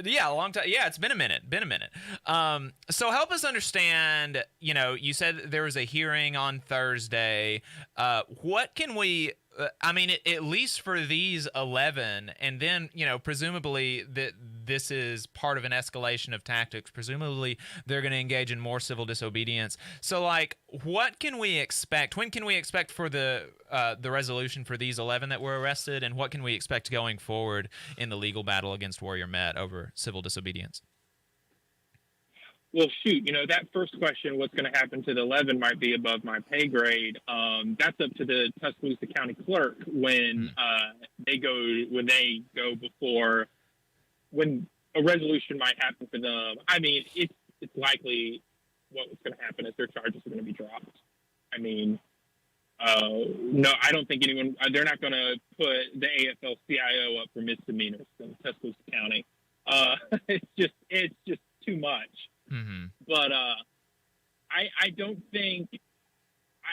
Yeah, a long time. Yeah, it's been a minute. So help us understand. You know, you said there was a hearing on Thursday. What can we? I mean, at least for these 11, and then, you know, presumably that this is part of an escalation of tactics. Presumably they're going to engage in more civil disobedience. So, like, what can we expect? When can we expect for the resolution for these 11 that were arrested, and what can we expect going forward in the legal battle against Warrior Met over civil disobedience? Well, shoot, you know, that first question, what's going to happen to the 11, might be above my pay grade. That's up to the Tuscaloosa County Clerk when they go before, when a resolution might happen for them. I mean, it's likely what's going to happen is their charges are going to be dropped. I mean, no, I don't think anyone, they're not going to put the AFL-CIO up for misdemeanors in Tuscaloosa County. It's just too much. Mm-hmm. But I don't think.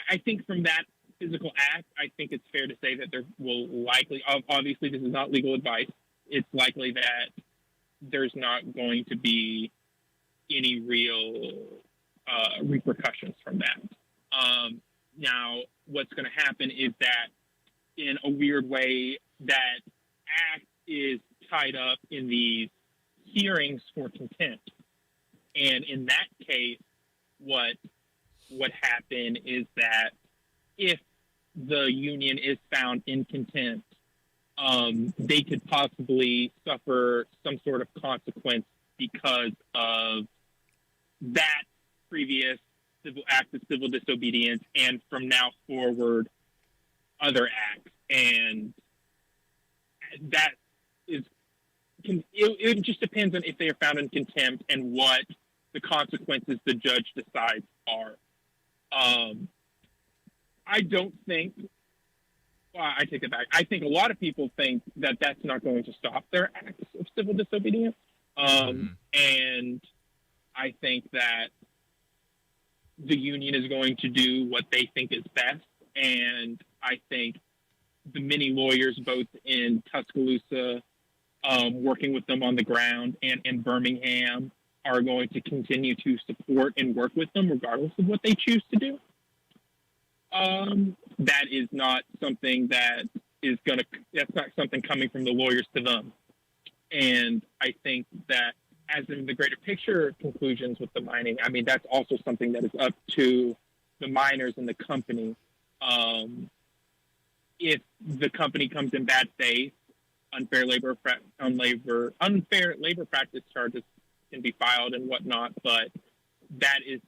I think from that physical act, I think it's fair to say that there will likely. Obviously, this is not legal advice. It's likely that there's not going to be any real repercussions from that. Now, what's going to happen is that, in a weird way, that act is tied up in these hearings for contempt. And in that case, what would happen is that if the union is found in contempt, they could possibly suffer some sort of consequence because of that previous civil act of civil disobedience, and from now forward, other acts. And that is, it just depends on if they are found in contempt and what the consequences the judge decides are. I don't think, well, I take it back. I think a lot of people think that that's not going to stop their acts of civil disobedience. And I think that the union is going to do what they think is best. And I think the many lawyers, both in Tuscaloosa, working with them on the ground, and in Birmingham, are going to continue to support and work with them regardless of what they choose to do. That is not something that's not something coming from the lawyers to them. And I think that, as in the greater picture conclusions with the mining, I mean, that's also something that is up to the miners and the company. If the company comes in bad faith, unfair labor practice charges can be filed and whatnot, but that is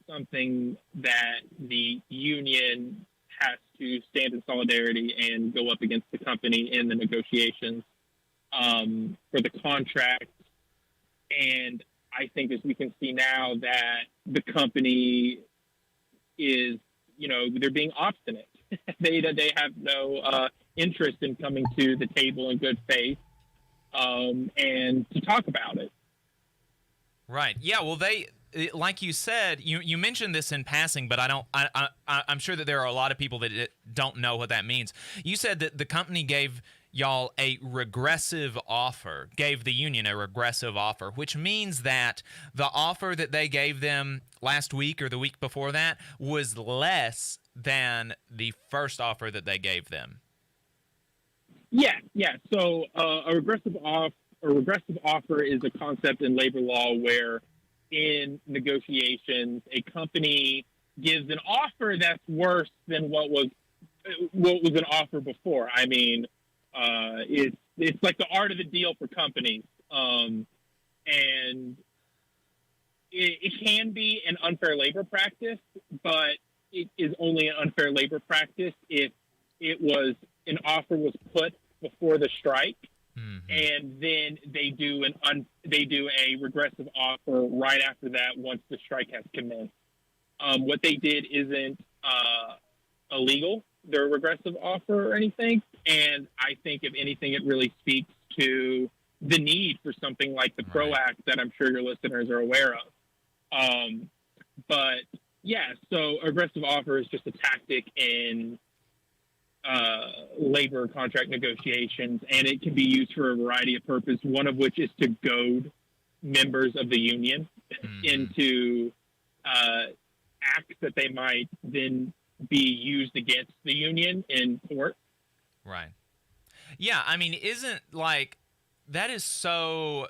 something that the union has to stand in solidarity and go up against the company in the negotiations for the contract. And I think, as we can see now, that the company is, they're being obstinate. they have no interest in coming to the table in good faith and to talk about it. Right. Yeah. Well, like you said, you mentioned this in passing, but I'm sure that there are a lot of people that don't know what that means. You said that the company gave y'all a regressive offer, gave the union a regressive offer, which means that the offer that they gave them last week or the week before that was less than the first offer that they gave them. Yeah. So a regressive offer is a concept in labor law where in negotiations, a company gives an offer that's worse than what was an offer before. I mean, it's like the art of the deal for companies, and it can be an unfair labor practice, but it is only an unfair labor practice if an offer was put before the strike. And then they do a regressive offer right after that once the strike has commenced. What they did isn't illegal, their regressive offer or anything. And I think, if anything, it really speaks to the need for something like the PRO Act that I'm sure your listeners are aware of. But yeah, so aggressive offer is just a tactic in labor contract negotiations, and it can be used for a variety of purposes, one of which is to goad members of the union into acts that they might then be used against the union in court. Right. Yeah, I mean, isn't like that is so,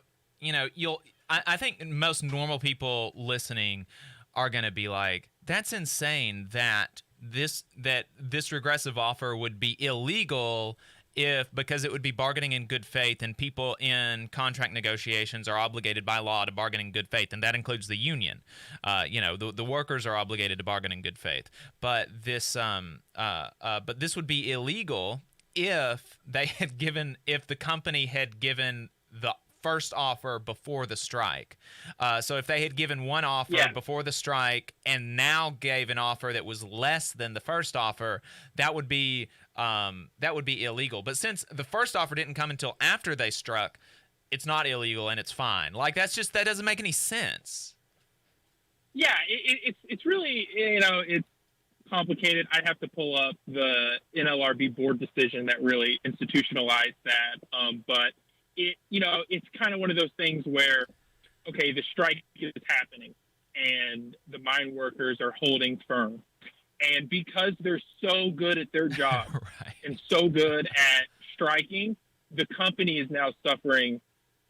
I think most normal people listening are going to be like, that's insane that this regressive offer would be illegal because it would be bargaining in good faith, and people in contract negotiations are obligated by law to bargain in good faith, and that includes the union. The workers are obligated to bargain in good faith. But this would be illegal if the company had given the first offer before the strike. So if they had given one offer before the strike and now gave an offer that was less than the first offer, that would be illegal. But since the first offer didn't come until after they struck, it's not illegal and it's fine. Like, that doesn't make any sense. Yeah, it's really, it's complicated. I'd have to pull up the NLRB board decision that really institutionalized that. But it's kind of one of those things where, okay, the strike is happening and the mine workers are holding firm. And because they're so good at their job and so good at striking, the company is now suffering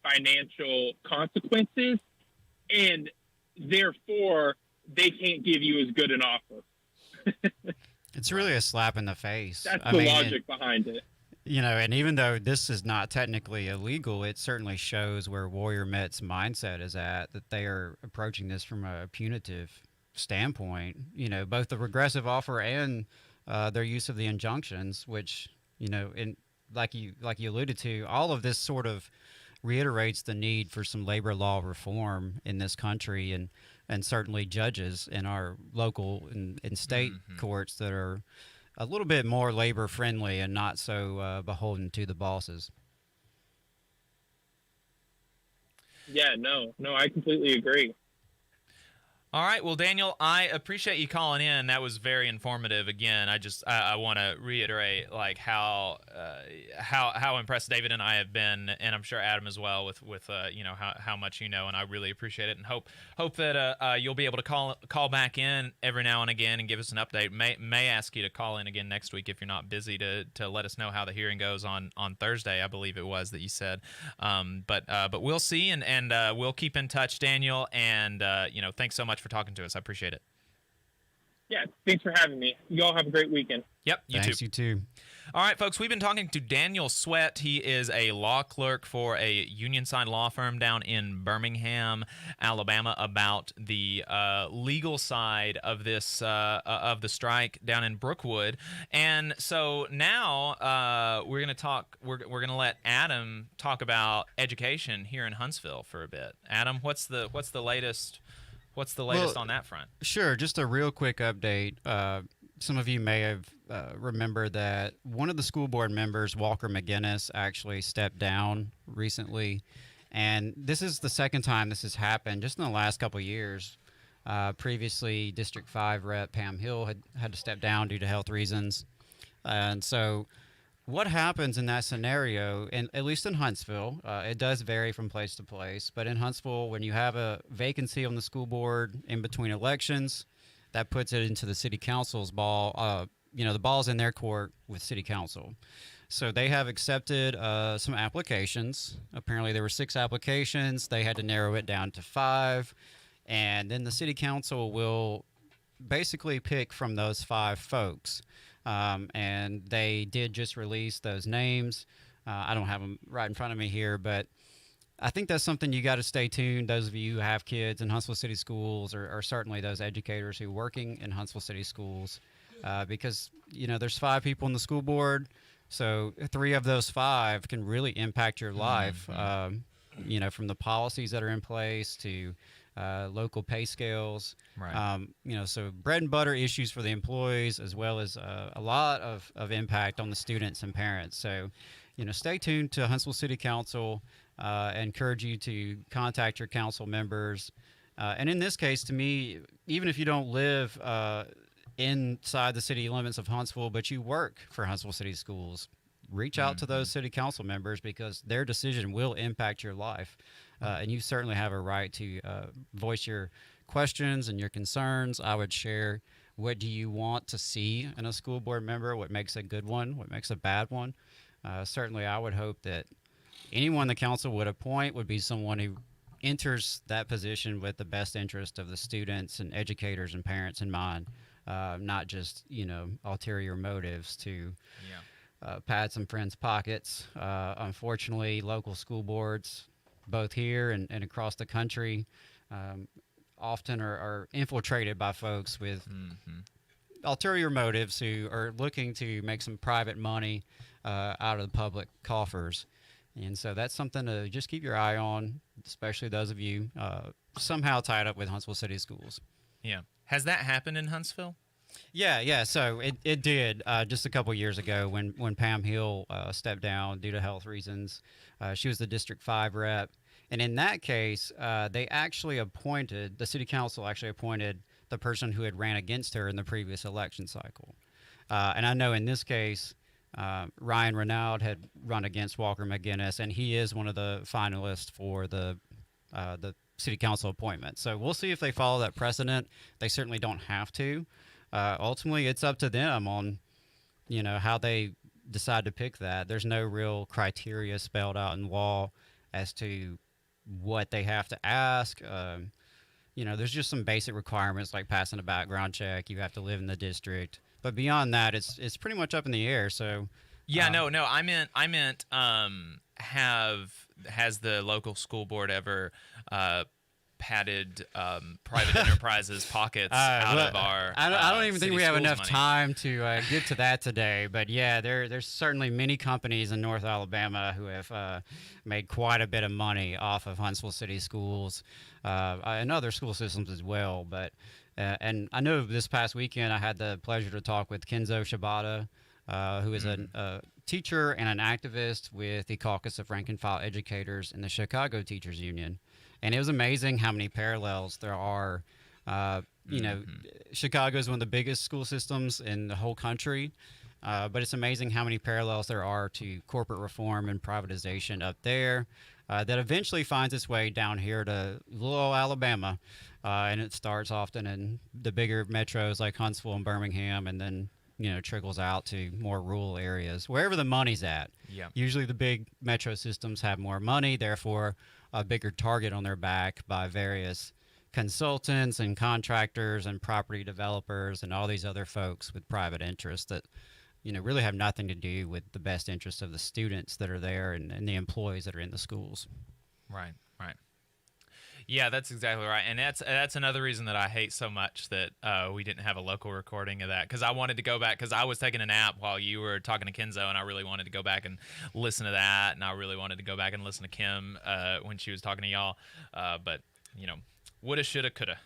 financial consequences, and therefore they can't give you as good an offer. It's really a slap in the face. That's the logic behind it. And even though this is not technically illegal, it certainly shows where Warrior Met's mindset is at, that they are approaching this from a punitive standpoint. Both the regressive offer and their use of the injunctions, which, and like you alluded to, all of this sort of reiterates the need for some labor law reform in this country, and certainly judges in our local and state courts that are a little bit more labor friendly and not so beholden to the bosses. Yeah, no, I completely agree. All right. Well, Daniel, I appreciate you calling in. That was very informative. Again, I want to reiterate like how impressed David and I have been, and I'm sure Adam as well, with how much you know, and I really appreciate it, and hope that you'll be able to call back in every now and again and give us an update. May ask you to call in again next week if you're not busy to let us know how the hearing goes on Thursday, I believe it was that you said. But we'll see, and we'll keep in touch, Daniel, and thanks so much for talking to us. I appreciate it. Yeah, thanks for having me. You all have a great weekend. Yep, Thanks, you too. All right, folks, we've been talking to Daniel Sweat. He is a law clerk for a union-signed law firm down in Birmingham, Alabama, about the legal side of this of the strike down in Brookwood. And so now we're going to talk. We're going to let Adam talk about education here in Huntsville for a bit. Adam, what's the latest What's the latest on that front? Sure. Just a real quick update. Some of you may have remembered that one of the school board members, Walker McGinnis, actually stepped down recently. And this is the second time this has happened just in the last couple of years. Previously, District 5 Rep Pam Hill had to step down due to health reasons. And so what happens in that scenario, and at least in Huntsville, it does vary from place to place, but in Huntsville, when you have a vacancy on the school board in between elections, that puts it into the city council's ball. The ball's in their court with city council. So they have accepted some applications. Apparently there were 6 applications. They had to narrow it down to 5. And then the city council will basically pick from those 5 folks. And they did just release those names. I don't have them right in front of me here, but I think that's something you got to stay tuned. Those of you who have kids in Huntsville City Schools, or certainly those educators who are working in Huntsville City Schools, because there's 5 people in the school board, so 3 of those 5 can really impact your life. From the policies that are in place to local pay scales. Right. So bread and butter issues for the employees, as well as a lot of impact on the students and parents. So, stay tuned to Huntsville City Council. I encourage you to contact your council members. And in this case, to me, even if you don't live inside the city limits of Huntsville, but you work for Huntsville City Schools, reach out to those city council members, because their decision will impact your life. And you certainly have a right to voice your questions and your concerns. I would share, what do you want to see in a school board member? What makes a good one? What makes a bad one? Certainly, I would hope that anyone the council would appoint would be someone who enters that position with the best interest of the students and educators and parents in mind, not just, ulterior motives to pad some friends' pockets. Unfortunately, local school boards, both here and across the country, often are infiltrated by folks with ulterior motives who are looking to make some private money out of the public coffers. And so that's something to just keep your eye on, especially those of you somehow tied up with Huntsville City Schools. Yeah. Has that happened in Huntsville? Yeah. So it did just a couple years ago when Pam Hill stepped down due to health reasons. She was the District 5 rep. And in that case, the city council actually appointed the person who had ran against her in the previous election cycle. And I know in this case, Ryan Renaud had run against Walker McGinnis, and he is one of the finalists for the city council appointment. So we'll see if they follow that precedent. They certainly don't have to. Ultimately, it's up to them on, how they decide to pick that. There's no real criteria spelled out in law as to what they have to ask. There's just some basic requirements like passing a background check. You have to live in the district. But beyond that, it's pretty much up in the air. So, no. I meant, has the local school board ever padded private enterprises' pockets out of our? I don't even think we have enough money. time to get to that today. But yeah, there's certainly many companies in North Alabama who have made quite a bit of money off of Huntsville City Schools and other school systems as well. But and I know this past weekend I had the pleasure to talk with Kenzo Shibata, who is a teacher and an activist with the Caucus of Rank and File Educators in the Chicago Teachers Union. And it was amazing how many parallels there are. Chicago is one of the biggest school systems in the whole country, but it's amazing how many parallels there are to corporate reform and privatization up there that eventually finds its way down here to little old Alabama. And it starts often in the bigger metros like Huntsville and Birmingham, and then trickles out to more rural areas, wherever the money's at. Yeah. Usually the big metro systems have more money, therefore a bigger target on their back by various consultants and contractors and property developers and all these other folks with private interests that really have nothing to do with the best interests of the students that are there and the employees that are in the schools. Right. Yeah, that's exactly right, and that's another reason that I hate so much that we didn't have a local recording of that, because I wanted to go back, because I was taking a nap while you were talking to Kenzo, and I really wanted to go back and listen to that, and I really wanted to go back and listen to Kim when she was talking to y'all, but woulda, shoulda, coulda.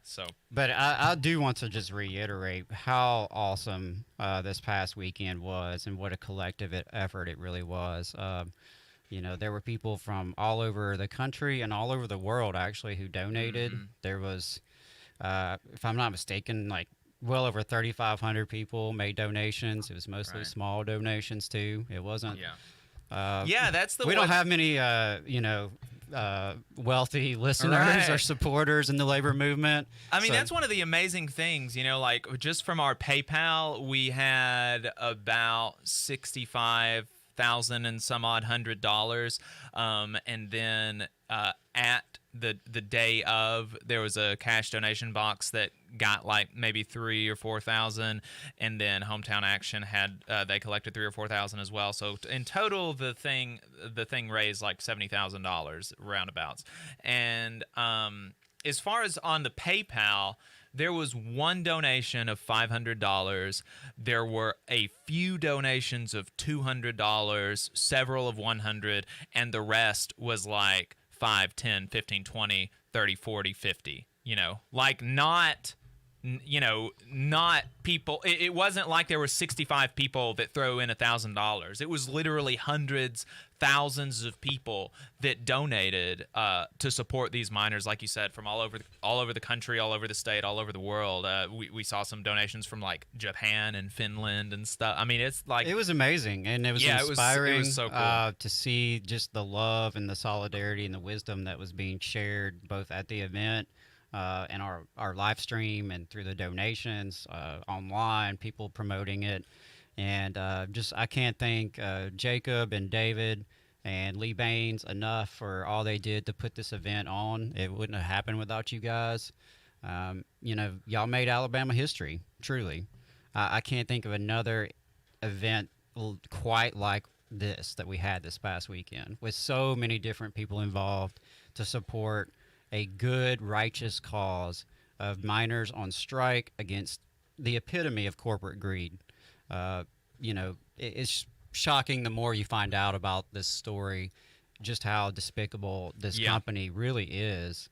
So, but I do want to just reiterate how awesome this past weekend was, and what a collective effort it really was. There were people from all over the country and all over the world actually who donated. There was, if I'm not mistaken, like well over 3,500 people made donations. It was mostly small donations too. It wasn't. Yeah, that's the. We don't have many, wealthy listeners or supporters in the labor movement. I mean, that's one of the amazing things, like just from our PayPal, we had about 65,000 and some odd $100, and then at the day of, there was a cash donation box that got like maybe 3,000 or 4,000, and then Hometown Action had they collected 3,000 or 4,000 as well. So in total, the thing raised like $70,000 roundabouts. And as far as on the PayPal, there was one donation of $500. There were a few donations of $200, several of $100, and the rest was like 5, 10, 15, 20, 30, 40, 50. Like not people. It wasn't like there were 65 people that throw in $1,000. It was literally hundreds, thousands of people that donated to support these miners, like you said, from all over the country, all over the state, all over the world. We saw some donations from like Japan and Finland and stuff. I mean, it's like it was amazing, and it was inspiring. It was so cool to see just the love and the solidarity and the wisdom that was being shared both at the event. And our live stream, and through the donations online, people promoting it. And I can't thank Jacob and David and Lee Baines enough for all they did to put this event on. It wouldn't have happened without you guys. Y'all made Alabama history, truly. I can't think of another event quite like this that we had this past weekend, with so many different people involved to support a good, righteous cause of miners on strike against the epitome of corporate greed. It's shocking the more you find out about this story, just how despicable this company really is.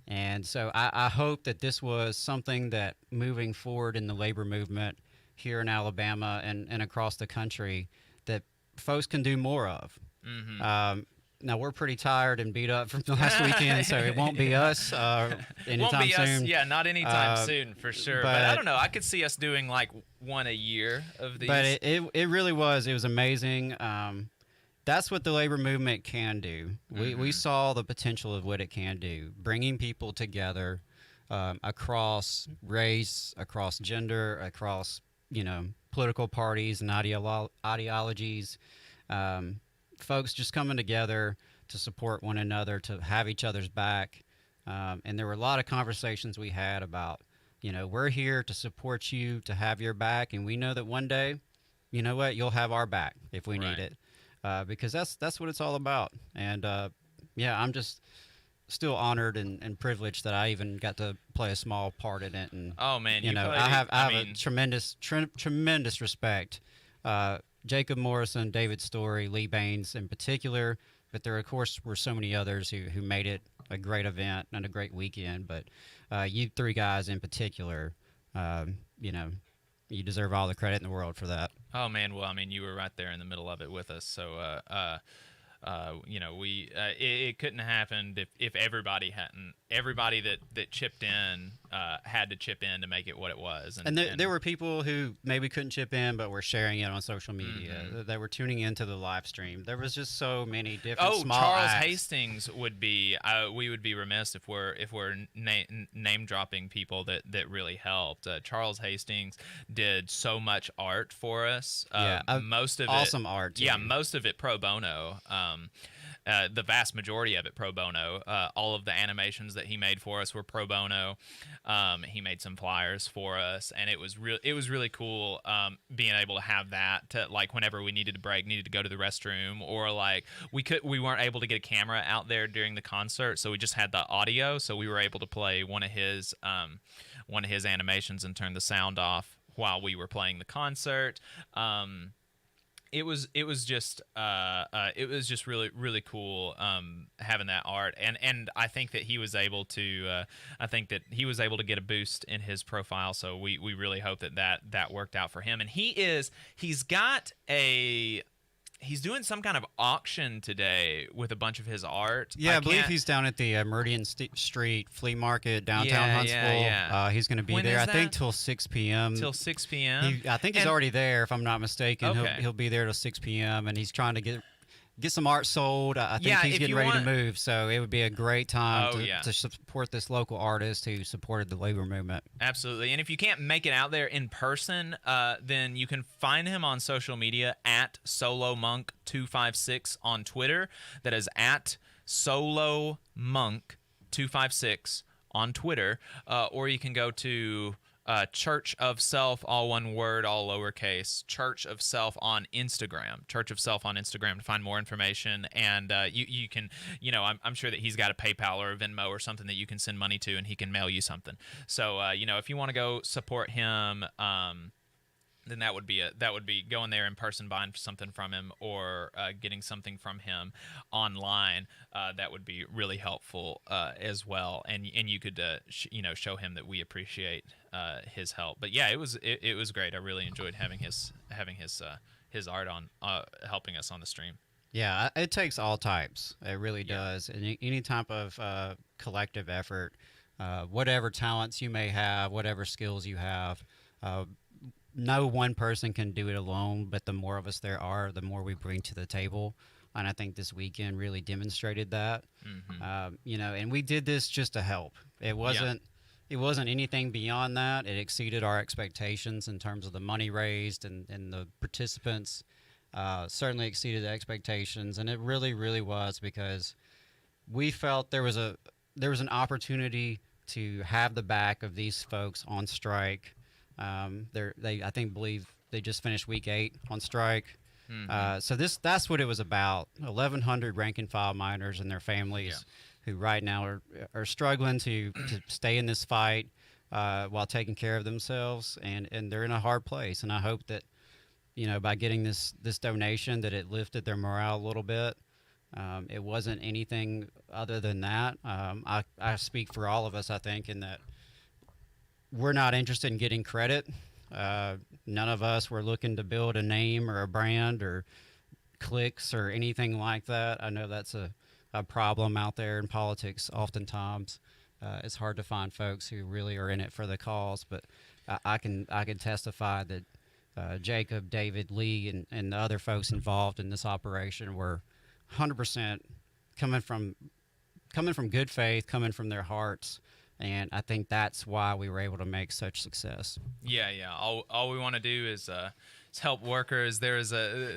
And so I hope that this was something that moving forward in the labor movement here in Alabama and across the country, that folks can do more of. Now, we're pretty tired and beat up from the last weekend, so it won't be us anytime soon. Yeah, not anytime soon, for sure. But I don't know. I could see us doing like one a year of these. But it really was. It was amazing. That's what the labor movement can do. We saw the potential of what it can do, bringing people together across race, across gender, across political parties and ideologies. Folks just coming together to support one another, to have each other's back. And there were a lot of conversations we had about, we're here to support you, to have your back. And we know that one day, you know what, you'll have our back if we need it. Because that's what it's all about. And I'm just still honored and privileged that I even got to play a small part in it. And oh man, I have a tremendous respect. Jacob Morrison, David Story, Lee Baines in particular, but there of course were so many others who made it a great event and a great weekend. But you three guys in particular, you deserve all the credit in the world for that. Oh man, well I mean you were right there in the middle of it with us, so it couldn't have happened if everybody that chipped in had to chip in to make it what it was. And there were people who maybe couldn't chip in but were sharing it on social media. That were tuning into the live stream. There was just so many different small Charles acts. Hastings would be we would be remiss if we're name dropping people that really helped. Charles Hastings did so much art for us. Most of awesome art too. Yeah, most of it pro bono. The vast majority of it pro bono. All of the animations that he made for us were pro bono. He made some flyers for us, and it was really cool being able to have that to, like, whenever we needed to break, needed to go to the restroom, or like we weren't able to get a camera out there during the concert, so we just had the audio, so we were able to play one of his animations and turn the sound off while we were playing the concert. it was just really cool having that art, and I think that he was able to get a boost in his profile, so we really hope that worked out for him. And he's doing some kind of auction today with a bunch of his art. Yeah, I believe he's down at the Meridian Street Flea Market downtown Huntsville. Yeah. He's going to be When there, is I think, that? till 6 p.m. Till 6 p.m. I think he's already there, if I'm not mistaken. Okay. He'll be there till 6 p.m. and he's trying to get some art sold. I think he's getting ready to move, so it would be a great time to support this local artist who supported the labor movement. Absolutely. And if you can't make it out there in person, then you can find him on social media at SoloMonk256 on Twitter. That is at SoloMonk256 on Twitter. Or you can go to Church of Self, all one word, all lowercase, Church of Self on Instagram. Church of Self on Instagram to find more information. And you can, I'm sure that he's got a PayPal or a Venmo or something that you can send money to, and he can mail you something. So, if you want to go support him, then that would be going there in person, buying something from him, or getting something from him online. That would be really helpful as well, and you could show him that we appreciate his help. But yeah, it was great. I really enjoyed having his art on helping us on the stream. Yeah, it takes all types. It really does. And any type of collective effort, whatever talents you may have, whatever skills you have. No one person can do it alone, but the more of us there are, the more we bring to the table. And I think this weekend really demonstrated that. Mm-hmm. And we did this just to help. It wasn't anything beyond that. It exceeded our expectations in terms of the money raised and the participants. Certainly exceeded the expectations, and it really, really was, because we felt there was an opportunity to have the back of these folks on strike. I believe they just finished week 8 on strike. Mm-hmm. So that's what it was about. 1,100 rank and file miners and their families who right now are struggling to stay in this fight while taking care of themselves, and they're in a hard place. And I hope that, by getting this donation, that it lifted their morale a little bit. It wasn't anything other than that. I speak for all of us, I think, in that we're not interested in getting credit. None of us were looking to build a name or a brand or clicks or anything like that. I know that's a problem out there in politics oftentimes. It's hard to find folks who really are in it for the cause, but I can testify that Jacob, David, Lee, and the other folks involved in this operation were 100% coming from good faith, coming from their hearts. And I think that's why we were able to make such success. Yeah. All we want to do is help workers. There is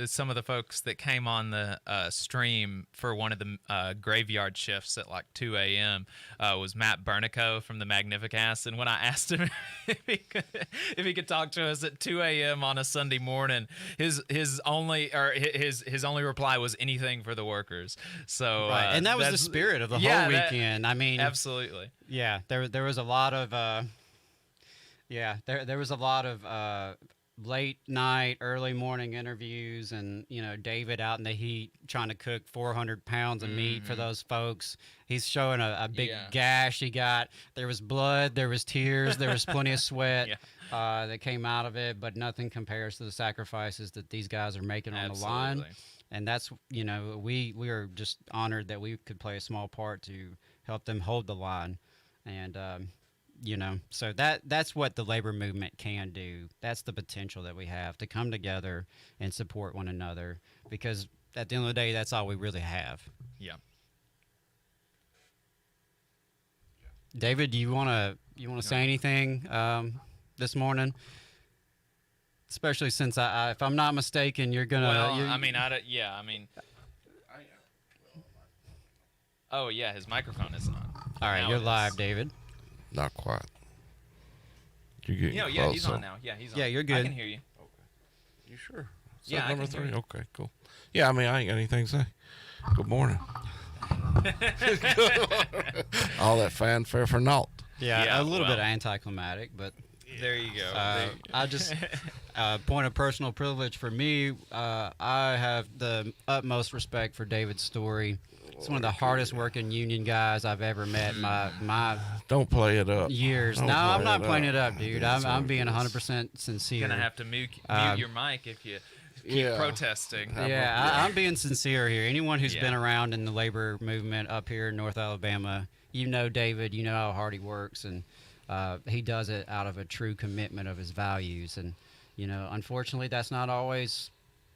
some of the folks that came on the stream for one of the graveyard shifts at like 2 a.m. Was Matt Bernico from the Magnificast. And when I asked him if he could talk to us at 2 a.m. on a Sunday morning, his only reply was anything for the workers. So right. And that was the spirit of the whole weekend. I mean, absolutely. Yeah, there was a lot of there was a lot of late night, early morning interviews, and David out in the heat trying to cook 400 pounds of meat for those folks. He's showing a big gash he got. There was blood, there was tears, there was plenty of sweat that came out of it, but nothing compares to the sacrifices that these guys are making on the line. And that's we are just honored that we could play a small part to help them hold the line. And so that's what the labor movement can do. That's the potential that we have to come together and support one another, because at the end of the day, that's all we really have. Yeah. David, do you want to say anything this morning? Especially since if I'm not mistaken, you're gonna. Oh yeah, his microphone isn't on. All right, you're live, David. Not quite. You're getting yeah, he's on now. Yeah, he's on. Yeah, you're good. I can hear you. Okay. You sure? Yeah, number I can 3. hear you. Okay, cool. Yeah, I ain't got anything to say. Good morning. All that fanfare for naught. Yeah, a little bit anticlimactic, but There you go. I just point of personal privilege for me. I have the utmost respect for David Story. He's one of the hardest working union guys I've ever met. My Don't play it up. Years. Don't No, I'm play not it playing up. it up, dude. I'm being 100% sincere. You're gonna have to mute your mic if you keep protesting. Yeah, I'm being sincere here. Anyone who's been around in the labor movement up here in North Alabama, you know David, you know how hard he works, and he does it out of a true commitment of his values. And, unfortunately, that's not always,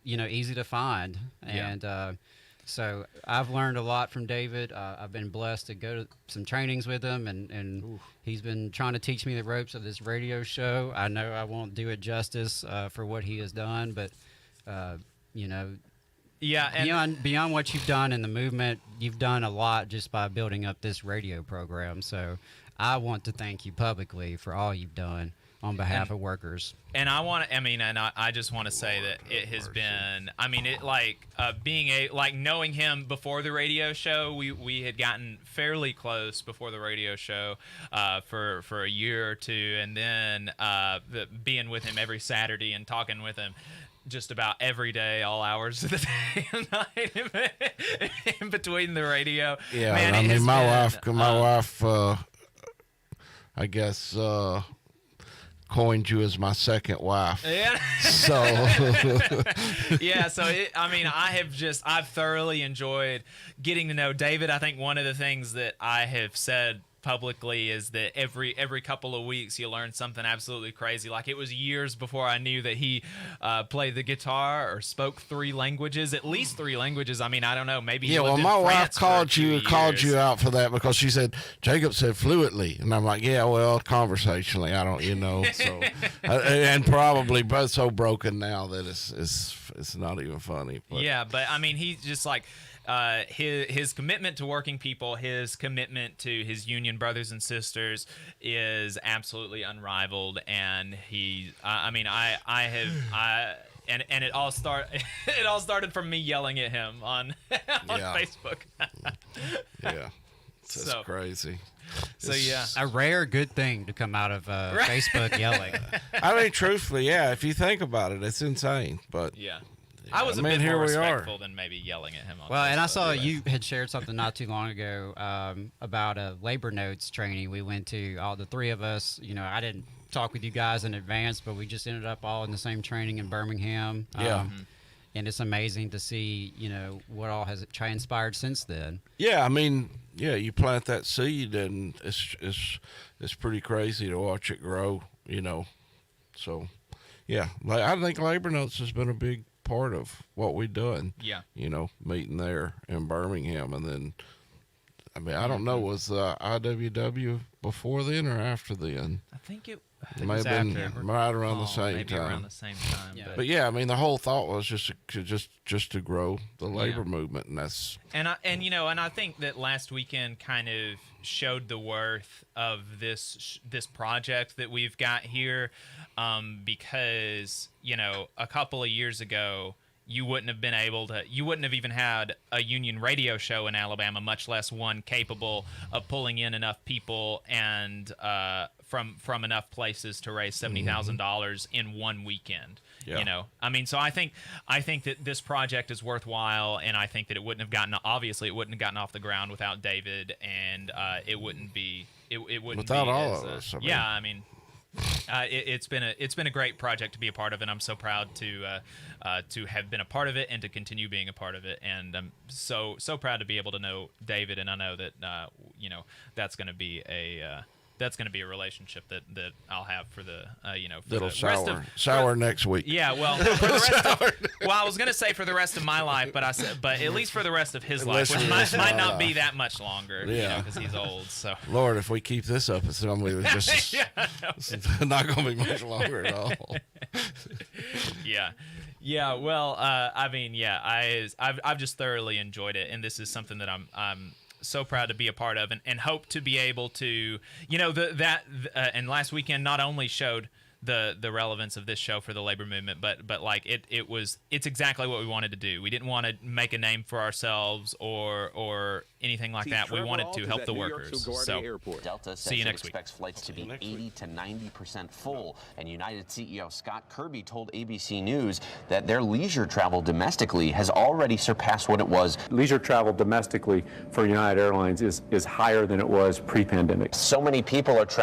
easy to find. And so I've learned a lot from David. I've been blessed to go to some trainings with him, and he's been trying to teach me the ropes of this radio show. I know I won't do it justice for what he has done, but beyond what you've done in the movement, you've done a lot just by building up this radio program. So I want to thank you publicly for all you've done on behalf of workers. And I just want to say that it has been, knowing him before the radio show, we had gotten fairly close before the radio show for a year or two, and then being with him every Saturday and talking with him just about every day, all hours of the day and night in between the radio. Yeah, Man, my wife, I guess, coined you as my second wife. Yeah. So. Yeah. So I've thoroughly enjoyed getting to know David. I think one of the things that I have said publicly is that every couple of weeks you learn something absolutely crazy. Like, it was years before I knew that he played the guitar or spoke 3 languages, at least 3 languages. I don't know, maybe he lived in my France wife for called you out for that because she said Jacob said fluently, and I'm like, yeah, well, conversationally, I don't, so and probably both so broken now that it's not even funny. But. Yeah, but he's just like. His commitment to working people, his commitment to his union brothers and sisters is absolutely unrivaled, and it all started from me yelling at him on Facebook. Yeah, it's crazy. So a rare good thing to come out of Facebook yelling. Truthfully, if you think about it, it's insane, but yeah. I was a bit here more we respectful than maybe yelling at him on Well, Facebook, and I saw you had shared something not too long ago about a labor notes training we went to, all the 3 of us. I didn't talk with you guys in advance, but we just ended up all in the same training in Birmingham. Yeah. And it's amazing to see, what all has transpired since then. Yeah, you plant that seed, and it's pretty crazy to watch it grow, So, yeah, I think Labor Notes has been a big part of what we're doing. Yeah. Meeting there in Birmingham, and then I don't know, was IWW before then or after then? I think it may have been right around the same time. Around the same time. Yeah. But the whole thought was just to grow the labor movement, and that's and I think that last weekend kind of showed the worth of this project that we've got here, because a couple of years ago you wouldn't have even had a union radio show in Alabama, much less one capable of pulling in enough people and from enough places to raise $70,000 in one weekend. Yeah. So I think that this project is worthwhile, and I think that it wouldn't have gotten off the ground without David, and it wouldn't be without be all as, of us. It's been a great project to be a part of, and I'm so proud to have been a part of it and to continue being a part of it. And I'm so proud to be able to know David, and I know that that's going to be a relationship that I'll have for the for little the rest of sour next week. Yeah, well, for the rest I was going to say for the rest of my life, but at least for the rest of his life, which might not be that much longer, because he's old. So Lord, if we keep this up, it's going to be just it's not going to be much longer at all. Yeah. Well, I've just thoroughly enjoyed it, and this is something that I'm so proud to be a part of, and hope to be able to, and last weekend not only showed the relevance of this show for the labor movement, but like it's exactly what we wanted to do. We didn't want to make a name for ourselves or anything like that. We wanted to help the workers. So Delta see you says it next week. expects flights to be 80 to 90% full, and United CEO Scott Kirby told ABC News that their leisure travel domestically has already surpassed what it was. Leisure travel domestically for United Airlines is higher than it was pre-pandemic. So many people are traveling.